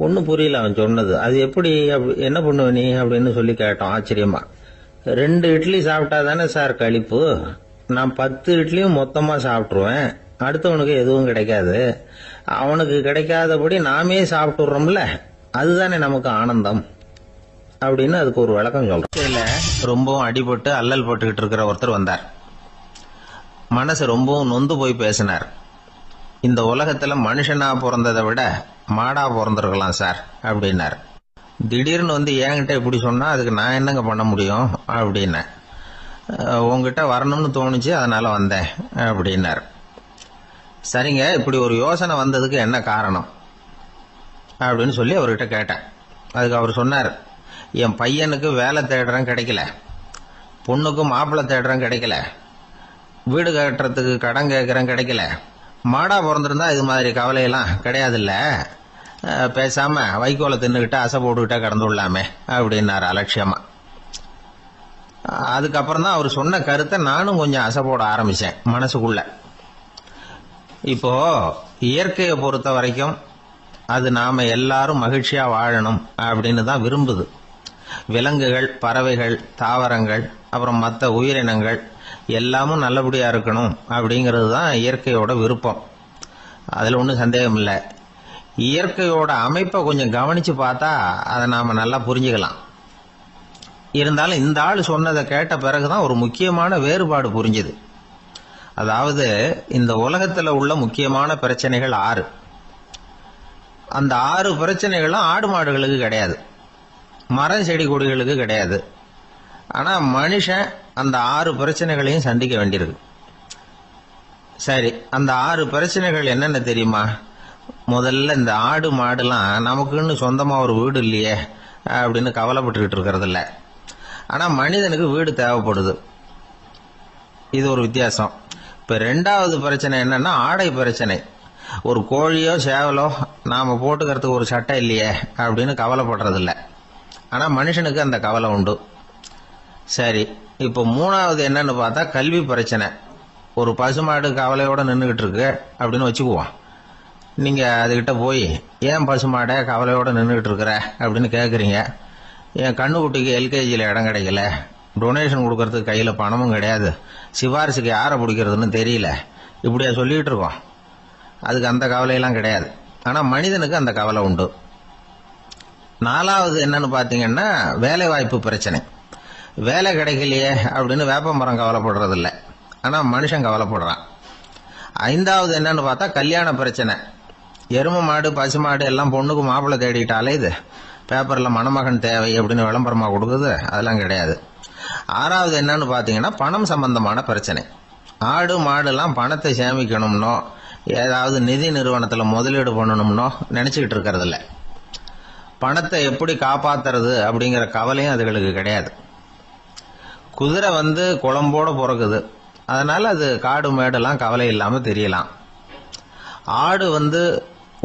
ஒன்றும் புரியல அவன் சொன்னது. அது எப்படி, என்ன பண்ணுவ நீ அப்படின்னு சொல்லி கேட்டோம் ஆச்சரியமா. 2 இட்லி சாப்பிட்டா தானே சார் களிப்பு, நான் 10 இட்லியும் மொத்தமாக சாப்பிட்ருவேன், அடுத்தவனுக்கு எதுவும் கிடைக்காது, அவனுக்கு கிடைக்காதபடி நாமே சாப்பிட்டுறோம்ல, அதுதானே நமக்கு ஆனந்தம் அப்படின்னு அதுக்கு ஒரு விளக்கம் சொல்றேன். ரொம்பவும் அடிபட்டு அல்லல் போட்டுக்கிட்டு இருக்கிற ஒருத்தர் வந்தார். மனசு ரொம்பவும் நொந்து போய் பேசினார். இந்த உலகத்துல மனுஷனா பிறந்ததை விட மாடா பிறந்திருக்கலாம் சார் அப்படின்னார். திடீர்னு என்கிட்ட இப்படி சொன்னா அதுக்கு நான் என்னங்க பண்ண முடியும் அப்படின்னேன். உங்ககிட்ட வரணும்னு தோணுச்சு, அதனால வந்தேன் அப்படின்னார். சரிங்க, இப்படி ஒரு யோசனை வந்ததுக்கு என்ன காரணம் அப்படின்னு சொல்லி அவர்கிட்ட கேட்டேன். அதுக்கு அவர் சொன்னார், என் பையனுக்கு வேலை தேடுறேன் கிடைக்கல, பொண்ணுக்கு மாப்பிள்ளை தேடுறேன் கிடைக்கல, வீடு கட்டுறதுக்கு கடன் கேட்குறேன் கிடைக்கல, மாடா பிறந்திருந்தா இது மாதிரி கவலையெல்லாம் கிடையாதுல்ல, பேசாம வைக்கோலை தின்னுக்கிட்ட அசை போட்டுக்கிட்டே கடந்து விடலாமே அப்படின்னாரு அலட்சியமா. அதுக்கப்புறம் தான் அவர் சொன்ன கருத்தை நானும் கொஞ்சம் அசை போட ஆரம்பிச்சேன் மனசுக்குள்ள. இப்போ இயற்கையை பொறுத்த வரைக்கும் அது நாம எல்லாரும் மகிழ்ச்சியா வாழணும் அப்படின்னு தான் விரும்புது. விலங்குகள், பறவைகள், தாவரங்கள், அப்புறம் மற்ற உயிரினங்கள் எல்லாமும் நல்லபடியா இருக்கணும் அப்படிங்கிறது தான் இயற்கையோட விருப்பம். அதுல ஒன்றும் சந்தேகம் இல்லை. இயற்கையோட அமைப்பை கொஞ்சம் கவனிச்சு பார்த்தா அதை நாம நல்லா புரிஞ்சுக்கலாம். இருந்தாலும் இந்த ஆள் சொன்னதை கேட்ட பிறகுதான் ஒரு முக்கியமான வேறுபாடு புரிஞ்சுது. அதாவது, இந்த உலகத்துல உள்ள முக்கியமான பிரச்சனைகள் 6. அந்த 6 பிரச்சனைகளும் ஆடு மாடுகளுக்கு கிடையாது, மரம் செடி கொடிகளுக்கு கிடையாது. ஆனா மனுஷன் அந்த 6 பிரச்சனைகளையும் சந்திக்க வேண்டியிருக்கு. சரி, அந்த 6 பிரச்சனைகள் என்னென்ன தெரியுமா? முதல்ல, இந்த ஆடு மாடுலாம் நமக்குன்னு சொந்தமா ஒரு வீடு இல்லையே அப்படின்னு கவலைப்பட்டுக்கிட்டு இருக்கிறது இல்லை. ஆனா மனிதனுக்கு வீடு தேவைப்படுது. இது ஒரு வித்தியாசம். இப்ப 2வது பிரச்சனை என்னன்னா ஆடை பிரச்சனை. ஒரு கோழியோ சேவலோ நாம போட்டுக்கிறதுக்கு ஒரு சட்டை இல்லையே அப்படின்னு கவலைப்படுறது இல்லை. ஆனா மனுஷனுக்கு அந்த கவலை உண்டு. சரி, இப்போ 3வது என்னன்னு பார்த்தா கல்வி பிரச்சனை. ஒரு பசுமாடு கவலையோட நின்றுகிட்டு இருக்கு அப்படின்னு வச்சுக்குவோம். நீங்க அதுகிட்ட போய், ஏன் பசுமாடை கவலையோட நின்றுகிட்டு இருக்கிற அப்படின்னு கேட்குறீங்க. என் கண்ணுக்குட்டிக்கு எல்கேஜியில் இடம் கிடைக்கல, டொனேஷன் கொடுக்கறதுக்கு கையில் பணமும் கிடையாது, சிபாரிசுக்கு யாரை பிடிக்கிறதுன்னு தெரியல, இப்படியா சொல்லிக்கிட்டு இருக்கோம். அதுக்கு அந்த கவலையெல்லாம் கிடையாது. ஆனால் மனிதனுக்கு அந்த கவலை உண்டு. 4வது என்னன்னு பார்த்தீங்கன்னா வேலை வாய்ப்பு பிரச்சனை. வேலை கிடைக்கலையே அப்படின்னு வேப்ப மரம் கவலைப்படுறது இல்லை, ஆனால் மனுஷன் கவலைப்படுறான். 5வது என்னன்னு பார்த்தா கல்யாண பிரச்சனை. எரும மாடு பசுமாடு எல்லாம் பொண்ணுக்கு மாப்பிள்ளை தேடிட்டாலே இது பேப்பரில் மணமகன் தேவை அப்படின்னு விளம்பரமாக கொடுக்குது, அதெல்லாம் கிடையாது. 6வது என்னன்னு பார்த்தீங்கன்னா பணம் சம்பந்தமான பிரச்சனை. ஆடு மாடுலாம் பணத்தை சேமிக்கணும்னோ ஏதாவது நிதி நிறுவனத்தில் முதலீடு பண்ணணும்னோ நினச்சிக்கிட்டு இருக்கிறதில்ல. பணத்தை எப்படி காப்பாத்துறது அப்படிங்கிற கவலையும் அதுகளுக்கு கிடையாது. குதிரை குளம்போட பிறகுது, அதனால அது காடு மேடெல்லாம் கவலை இல்லாமல் தெரியலாம். ஆடு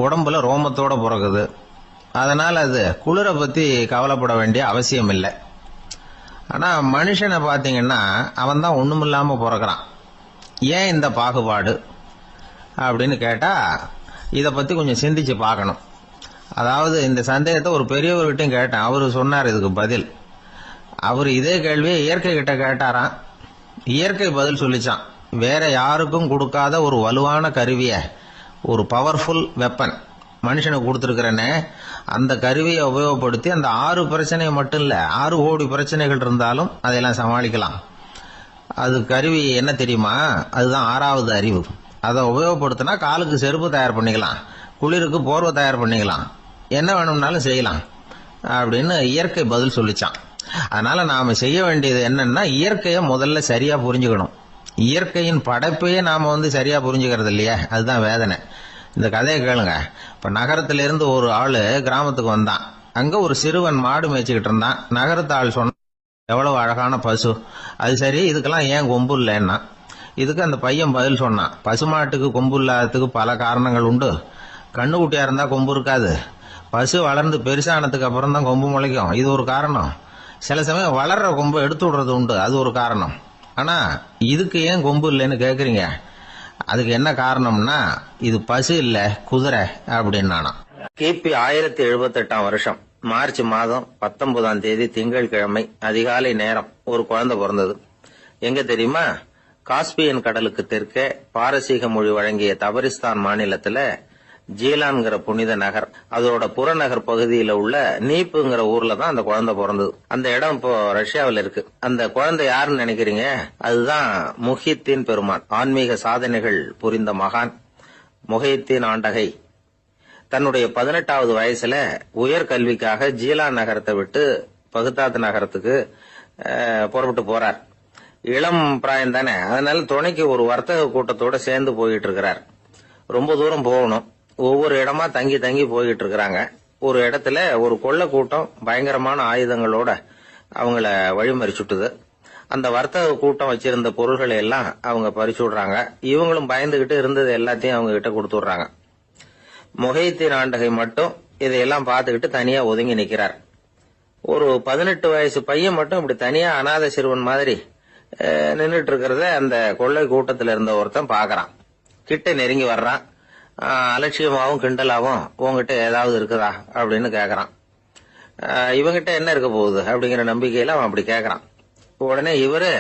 உடம்புல ரோமத்தோட பிறகுது, அதனால அது குளிரை பற்றி கவலைப்பட வேண்டிய அவசியம் இல்லை. ஆனா மனுஷனை பாத்தீங்கன்னா அவன் தான் ஒண்ணுமில்லாம பிறக்கிறான். ஏன் இந்த பாகுபாடு அப்படின்னு கேட்டா இத பத்தி கொஞ்சம் சிந்திச்சு பார்க்கணும். அதாவது இந்த சந்தேகத்தை ஒரு பெரியவர்கிட்டையும் கேட்டேன். அவரு சொன்னார் இதுக்கு பதில். அவர் இதே கேள்வியை இயற்கை கிட்ட கேட்டாராம். இயற்கை பதில் சொல்லிச்சான். வேற யாருக்கும் கொடுக்காத ஒரு வலுவான கருவிய, ஒரு பவர்ஃபுல் வெப்பன் மனுஷனுக்கு கொடுத்துருக்கிறேன்னு, அந்த கருவியை உபயோகப்படுத்தி அந்த 6 பிரச்சனை மட்டும் இல்ல 6 கோடி பிரச்சனைகள் இருந்தாலும் அதையெல்லாம் சமாளிக்கலாம். அது கருவி என்ன தெரியுமா? அதுதான் 6வது அறிவு. அதை உபயோகப்படுத்தினா காலுக்கு செருப்பு தயார் பண்ணிக்கலாம், குளிருக்கு போர்வை தயார் பண்ணிக்கலாம், என்ன வேணும்னாலும் செய்யலாம் அப்படின்னு இயற்கை பதில் சொல்லிச்சான். அதனால நாம செய்ய வேண்டியது என்னன்னா, இயற்கையை முதல்ல சரியா புரிஞ்சுக்கணும். இயற்கையின் படைப்பையே நாம சரியா புரிஞ்சுக்கிறது இல்லையா, அதுதான் வேதனை. இந்த கதையை கேளுங்க. இப்ப நகரத்திலிருந்து ஒரு ஆளு கிராமத்துக்கு வந்தான். அங்க ஒரு சிறுவன் மாடு மேய்ச்சிக்கிட்டு இருந்தான். நகரத்து ஆள் சொன்ன, எவ்வளவு அழகான பசு, அது சரி இதுக்கெல்லாம் ஏன் கொம்பு இல்லைன்னா. இதுக்கு அந்த பையன் பதில் சொன்னான், பசுமாட்டுக்கு கொம்பு இல்லாததுக்கு பல காரணங்கள் உண்டு. கண்ணுக்குட்டியா இருந்தா கொம்பு இருக்காது, பசு வளர்ந்து பெருசானதுக்கு அப்புறம் தான் கொம்பு முளைக்கும், இது ஒரு காரணம். சில சமயம் வளர்ற கொம்பை எடுத்து விடுறது உண்டு, அது ஒரு காரணம். ஆனா இதுக்கு ஏன் கொம்பு இல்லைன்னு கேக்குறீங்க, அதுக்கு என்ன காரணம்னா இது பசு இல்ல குதிரை அப்படின்னானா. கிபி 1078 வருஷம் மார்ச் மாதம் 19ஆம் தேதி திங்கட்கிழமை அதிகாலை நேரம் ஒரு குழந்தை பிறந்தது. எங்க தெரியுமா? காஸ்பியன் கடலுக்கு தெற்கே பாரசீக மொழி வழங்கிய தபரிஸ்தான் மாநிலத்துல ஜீலான்கிற புனித நகர், அதோட புறநகர் பகுதியில உள்ள நீப்புங்கிற ஊர்ல தான் அந்த குழந்தை பிறந்தது. அந்த இடம் இப்போ ரஷ்யாவில் இருக்கு. அந்த குழந்தை யாருன்னு நினைக்கிறீங்க? அதுதான் முஹித்தீன் பெருமான், ஆன்மீக சாதனைகள் புரிந்த மகான் முஹித்தீன் ஆண்டகை. தன்னுடைய 18வது வயசுல உயர்கல்விக்காக ஜீலான் நகரத்தை விட்டு பகுதாத் நகரத்துக்கு புறப்பட்டு போறார். இளம் பிராயம் தானே, அதனால துணைக்கு ஒரு வர்த்தக கூட்டத்தோட சேர்ந்து போயிட்டு இருக்கிறார். ரொம்ப தூரம் போகணும். ஒவ்வொரு இடமா தங்கி தங்கி போயிட்டு இருக்கிறாங்க. ஒரு இடத்துல ஒரு கொள்ள கூட்டம் பயங்கரமான ஆயுதங்களோட அவங்கள வழிமறிச்சுட்டுது. அந்த வர்த்தக கூட்டம் வச்சிருந்த பொருள்களை எல்லாம் அவங்க பறிச்சு விடுறாங்க. இவங்களும் பயந்துகிட்டு இருந்தது எல்லாத்தையும் அவங்க கிட்ட கொடுத்து விடுறாங்க. முஹித்தீன் ஆண்டகை மட்டும் இதையெல்லாம் பார்த்துக்கிட்டு தனியா ஒதுங்கி நிக்கிறார். ஒரு 18 வயசு பையன் மட்டும் இப்படி தனியா அநாத சிறுவன் மாதிரி நின்றுட்டு இருக்கிறத அந்த கொள்ளை கூட்டத்துல இருந்த ஒருத்தன் பாக்குறான். கிட்ட நெருங்கி வர்றான். அலட்சியமாவும் கிண்டலாவும் உங்ககிட்ட ஏதாவது இருக்குதா அப்படின்னு கேக்குறான். இவங்கிட்ட என்ன இருக்க போகுது அப்படிங்கிற நம்பிக்கையில அவன் அப்படி கேக்குறான். உடனே இவரு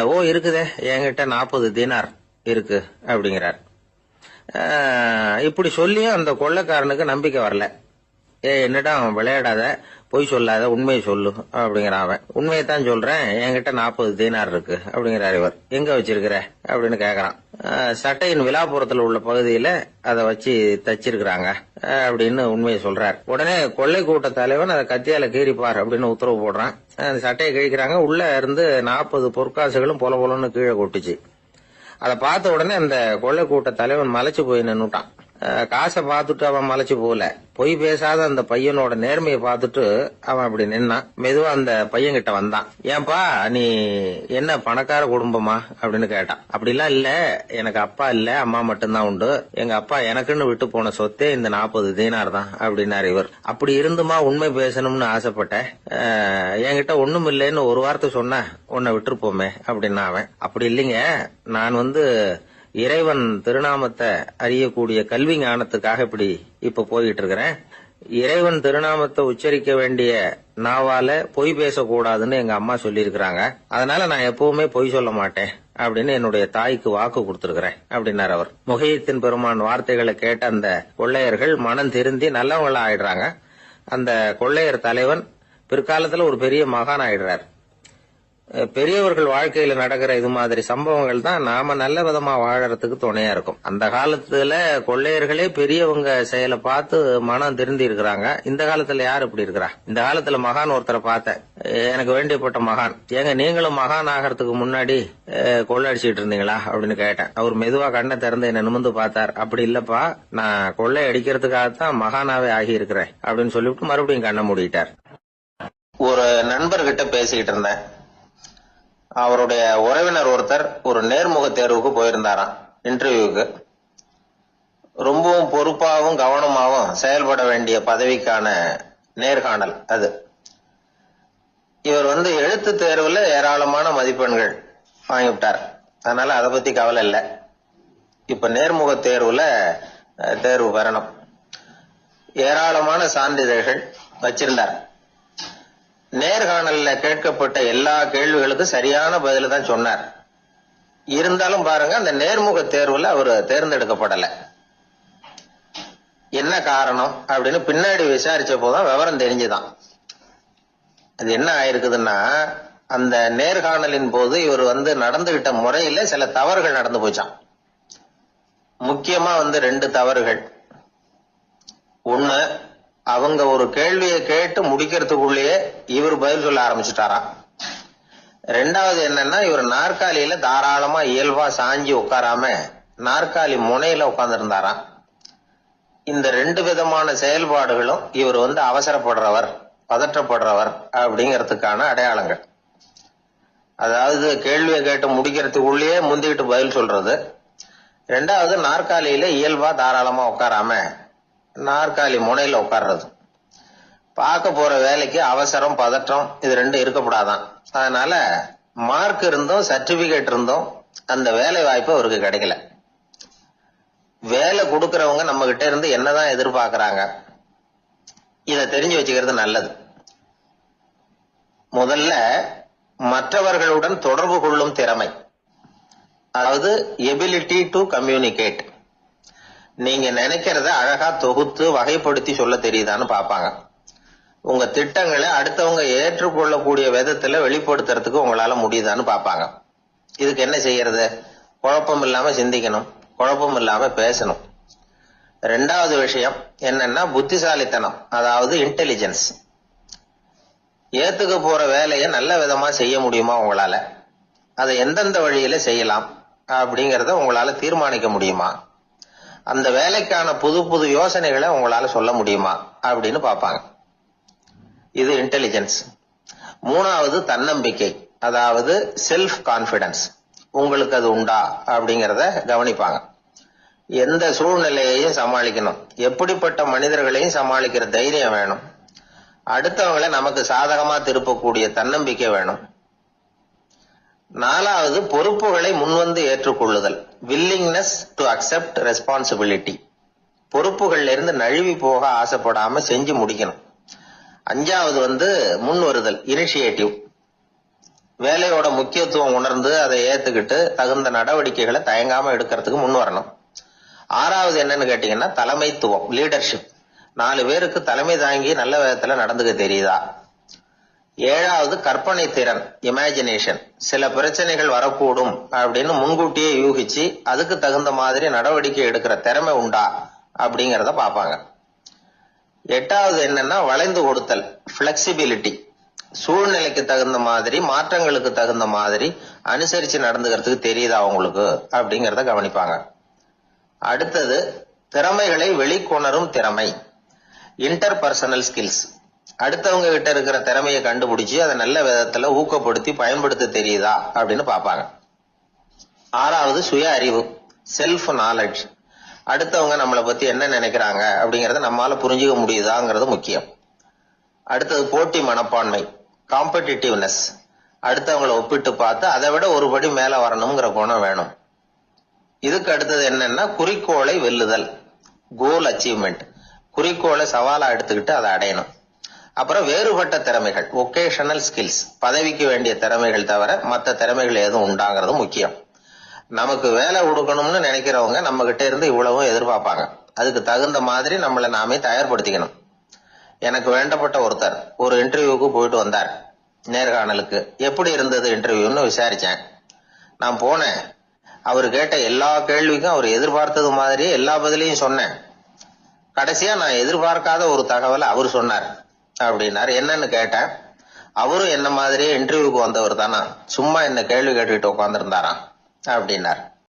ஓ இருக்குதே, என்கிட்ட 40 தீனார் இருக்கு அப்படிங்கிறார். இப்படி சொல்லியும் அந்த கொள்ளைக்காரனுக்கு நம்பிக்கை வரல. என்னடா விளையாடாத, பொய் சொல்லாத, உண்மையை சொல்லு அப்படிங்கிறான் அவன். உண்மையைத்தான் சொல்றேன், என்கிட்ட 40 தீனார் இருக்கு அப்படிங்கிறார் இவர். எங்க வச்சிருக்கிற அப்படின்னு கேக்குறான். சட்டையின் விழாப்புறத்துல உள்ள பகுதியில அதை வச்சு தச்சிருக்கிறாங்க அப்படின்னு உண்மையை சொல்றார். உடனே கொள்ளை கூட்ட தலைவன் அதை கத்தியால கீறிப்பார் அப்படின்னு உத்தரவு போடுறான். அந்த சட்டையை கிழிக்கிறாங்க. உள்ள இருந்து 40 பொற்காசுகளும் பொல பொலன்னு கீழே கொட்டுச்சு. அதை பார்த்த உடனே அந்த கொள்ளை கூட்ட தலைவன் மலைச்சு போய் நின்னுட்டான். காசை பார்த்துட்டு அவன் மலைச்சு போல, பொய் பேசாத அந்த பையனோட நேர்மையை பார்த்துட்டு அவன் அப்படி நின்னான். மெதுவா அந்த பையன் கிட்ட வந்தான். ஏன்பா நீ என்ன பணக்கார குடும்பமா அப்படின்னு கேட்டான். அப்படிலாம் இல்ல, எனக்கு அப்பா இல்ல, அம்மா மட்டும்தான் உண்டு. எங்க அப்பா எனக்குன்னு விட்டு போன சொத்தே இந்த 40 தீனார் தான் அப்படின்னாரு இவர். அப்படி இருந்துமா உண்மை பேசணும்னு ஆசைப்பட்டேன், என்கிட்ட ஒண்ணும் இல்லைன்னு ஒரு வார்த்தை சொன்ன உன்னை விட்டுருப்போமே அப்படின்னா அவன். அப்படி இல்லைங்க, நான் இறைவன் திருநாமத்தை அறியக்கூடிய கல்வி ஞானத்துக்காக இப்ப போயிட்டு இருக்கிறேன். இறைவன் திருநாமத்தை உச்சரிக்க வேண்டிய நாவால பொய் பேசக்கூடாதுன்னு எங்க அம்மா சொல்லி இருக்கிறாங்க. அதனால நான் எப்பவுமே பொய் சொல்ல மாட்டேன் அப்படின்னு என்னுடைய தாய்க்கு வாக்கு கொடுத்திருக்கிறேன் அப்படின்னாரு அவர். முஹித்தீன் பெருமான் வார்த்தைகளை கேட்ட அந்த கொள்ளையர்கள் மனம் திருந்தி நல்லவங்களா ஆயிடுறாங்க. அந்த கொள்ளையர் தலைவன் பிற்காலத்துல ஒரு பெரிய மகான் ஆயிடுறார். பெரியவர்கள் வாழ்க்கையில நடக்கிற இது மாதிரி சம்பவங்கள் தான் நாம நல்ல விதமா வாழறதுக்கு துணையா இருக்கும். அந்த காலத்துல கொள்ளையர்களே பெரியவங்க செயலை பார்த்து மனம் திருந்தி இருக்கிறாங்க. இந்த காலத்துல யார் இப்படி இருக்கிறா? இந்த காலத்துல மகான் ஒருத்தரை பார்த்தேன், எனக்கு வேண்டியப்பட்ட மகான். ஏங்க நீங்களும் மகான் ஆகிறதுக்கு முன்னாடி கொள்ளை அடிச்சுட்டு இருந்தீங்களா அப்படின்னு கேட்டேன். அவர் மெதுவா கண்ணை திறந்து என்ன நிமிர்ந்து பார்த்தார். அப்படி இல்லப்பா, நான் கொள்ளை அடிக்கிறதுக்காகத்தான் மகானாவே ஆகி இருக்கிறேன் அப்படின்னு சொல்லிவிட்டு மறுபடியும் கண்ணை மூடிட்டார். ஒரு நண்பர்கிட்ட பேசிக்கிட்டு இருந்தேன். அவருடைய உறவினர் ஒருத்தர் ஒரு நேர்முக தேர்வுக்கு போயிருந்தாராம், இன்டர்வியூக்கு. ரொம்பவும் பொறுப்பாகவும் கவனமாகவும் செயல்பட வேண்டிய பதவிக்கான நேர்காணல் அது. இவர் எழுத்து தேர்வுல ஏராளமான மதிப்பெண்கள் வாங்கிவிட்டார். அதனால அதை பத்தி கவலை இல்லை. இப்ப நேர்முக தேர்வுல தேர்வு பெறணும். ஏராளமான சான்றிதழ்கள் வச்சிருந்தார். நேர்காணல்ல கேட்கப்பட்ட எல்லா கேள்விகளுக்கும் சரியான பதில தான் சொன்னார். இருந்தாலும் பாருங்க, அந்த நேர்முக தேர்வுல அவர் தேர்ந்தெடுக்கப்படல. என்ன காரணம் அப்படின்னு பின்னாடி விசாரிச்ச போதுதான் விவரம் தெரிஞ்சுதான். அது என்ன ஆயிருக்குதுன்னா, அந்த நேர்காணலின் போது இவர் நடந்துகிட்ட முறையில சில தவறுகள் நடந்து போச்சான். முக்கியமா 2 தவறுகள். ஒண்ணு, அவங்க ஒரு கேள்வியை கேட்டு முடிக்கிறதுக்குள்ளேயே இவர் பதில் சொல்ல ஆரம்பிச்சுட்டாராம். 2வது என்னன்னா, இவர் நாற்காலியில தாராளமா இயல்பா சாஞ்சி உட்காராம நாற்காலி முனையில உட்கார்ந்து இருந்தாராம். இந்த 2 விதமான செயல்பாடுகளும் இவர் அவசரப்படுறவர், பதற்றப்படுறவர் அப்படிங்கிறதுக்கான அடையாளங்கள். அதாவது கேள்வியை கேட்டு முடிக்கிறதுக்குள்ளேயே முந்திக்கிட்டு பதில் சொல்றது. 2வது, நாற்காலியில இயல்பா தாராளமா உட்காராம நாற்காலி முனையில உட்கார்றது. பார்க்க போற வேலைக்கு அவசரம், பதற்றம் இது 2 இருக்கக்கூடாதான். அதனால மார்க் இருந்தும் சர்டிபிகேட் இருந்தும் அந்த வேலை வாய்ப்பு அவருக்கு கிடைக்கல. வேலை கொடுக்கறவங்க நம்ம கிட்ட இருந்து என்னதான் எதிர்பார்க்கறாங்க, இத தெரிஞ்சு வச்சுக்கிறது நல்லது. முதல்ல மற்றவர்களுடன் தொடர்பு கொள்ளும் திறமை, அதாவது எபிலிட்டி டு கம்யூனிகேட். நீங்க நினைக்கிறத அழகா தொகுத்து வகைப்படுத்தி சொல்ல தெரியுதான்னு பாப்பாங்க. உங்க திட்டங்களை அடுத்தவங்க ஏற்றுக்கொள்ளக்கூடிய விதத்துல வெளிப்படுத்துறதுக்கு உங்களால முடியுதான்னு பாப்பாங்க. இதுக்கு என்ன செய்யறது? குழப்பம் இல்லாம சிந்திக்கணும், குழப்பம் இல்லாம பேசணும். 2வது விஷயம் என்னன்னா புத்திசாலித்தனம், அதாவது இன்டெலிஜென்ஸ். ஏத்துக்க போற வேலையை நல்ல விதமா செய்ய முடியுமா உங்களால, அதை எந்தெந்த வழியில செய்யலாம் அப்படிங்கறத உங்களால தீர்மானிக்க முடியுமா, அந்த வேலைக்கான புது புது யோசனைகளை உங்களால சொல்ல முடியுமா அப்படின்னு பாப்பாங்க. இது இன்டெலிஜென்ஸ். 3வது தன்னம்பிக்கை, அதாவது செல்ஃப் கான்பிடன்ஸ். உங்களுக்கு அது உண்டா அப்படிங்கறத கவனிப்பாங்க. எந்த சூழ்நிலையையும் சமாளிக்கணும், எப்படிப்பட்ட மனிதர்களையும் சமாளிக்கிற தைரியம் வேணும், அடுத்தவங்களை நமக்கு சாதகமா திருப்பக்கூடிய தன்னம்பிக்கை வேணும். 4வது பொறுப்புகளை முன்வந்து ஏற்றுக்கொள்ளுதல், வில்லிங்னஸ் டு அக்செப்ட் ரெஸ்பான்சிபிலிட்டி. பொறுப்புகள்ல இருந்து நழுவி போக ஆசைப்படாம செஞ்சு முடிக்கணும். 5வது முன் வருதல், இனிஷியேட்டிவ். வேலையோட முக்கியத்துவம் உணர்ந்து அதை ஏத்துக்கிட்டு தகுந்த நடவடிக்கைகளை தயங்காம எடுக்கிறதுக்கு முன் வரணும். 6வது என்னன்னு கேட்டீங்கன்னா தலைமைத்துவம், லீடர்ஷிப். 4 பேருக்கு தலைமை தாங்கி நல்ல விதத்துல நடந்துக்க தெரியுதா. 7வது கற்பனை திறன், இமேஜினேஷன். சில பிரச்சனைகள் வரக்கூடும் அப்படின்னு முன்கூட்டியே யூகிச்சு அதுக்கு தகுந்த மாதிரி நடவடிக்கை எடுக்கிற திறமை உண்டா அப்படிங்கறத பாப்பாங்க. 8வது என்னன்னா வளைந்து கொடுத்தல், பிளெக்சிபிலிட்டி. சூழ்நிலைக்கு தகுந்த மாதிரி, மாற்றங்களுக்கு தகுந்த மாதிரி அனுசரிச்சு நடந்துக்கிறதுக்கு தெரியுதா உங்களுக்கு அப்படிங்கறத கவனிப்பாங்க. அடுத்தது திறமைகளை வெளிக்கொணரும் திறமை, இன்டர்பர்சனல் ஸ்கில்ஸ். அடுத்தவங்க கிட்ட இருக்கிற திறமையை கண்டுபிடிச்சு அதை நல்ல விதத்துல ஊக்கப்படுத்தி பயன்படுத்த தெரியுதா அப்படின்னு பாப்பாங்க. 6வது சுய அறிவு, செல்ஃப் நாலேஜ். அடுத்தவங்க நம்மளை பத்தி என்ன நினைக்கிறாங்க அப்படிங்கறத நம்மால புரிஞ்சுக்க முடியுதாங்கிறது முக்கியம். அடுத்தது போட்டி மனப்பான்மை, காம்படிட்டிவ்னஸ். அடுத்தவங்களை ஒப்பிட்டு பார்த்து அதை விட ஒரு படி மேல வரணுங்கிற குணம் வேணும். இதுக்கு அடுத்தது என்னன்னா குறிக்கோளை வெல்லுதல், கோல் அச்சீவ்மெண்ட். குறிக்கோளை சவாலா எடுத்துக்கிட்டு அதை அடையணும். அப்புறம் வேறுபட்ட திறமைகள், ஒகேஷனல் ஸ்கில்ஸ். பதவிக்கு வேண்டிய திறமைகள் தவிர மற்ற திறமைகள் எதுவும் உண்டாங்கிறது முக்கியம். நமக்கு வேலை கொடுக்கணும்னு நினைக்கிறவங்க நம்ம கிட்ட இருந்து இவ்வளவும் எதிர்பார்ப்பாங்க. அதுக்கு தகுந்த மாதிரி நம்மளை நாமே தயார்படுத்திக்கணும். எனக்கு வேண்டப்பட்ட ஒருத்தர் ஒரு இன்டர்வியூக்கு போயிட்டு வந்தார், நேர்காணலுக்கு. எப்படி இருந்தது இன்டர்வியூன்னு விசாரிச்சேன். நான் போனேன், அவர் கேட்ட எல்லா கேள்விக்கும் அவர் எதிர்பார்த்தது மாதிரி எல்லா பதிலையும் சொன்னேன். கடைசியா நான் எதிர்பார்க்காத ஒரு தகவலை அவர் சொன்னார் அப்படின்னாரு. என்னன்னு கேட்டேன். அவரும் என்ன மாதிரியே இன்டர்வியூக்கு வந்தவர் தானா, சும்மா என்ன கேள்வி கேட்டுக்கிட்டு உட்காந்துருந்தாராம் அப்படின்னார்.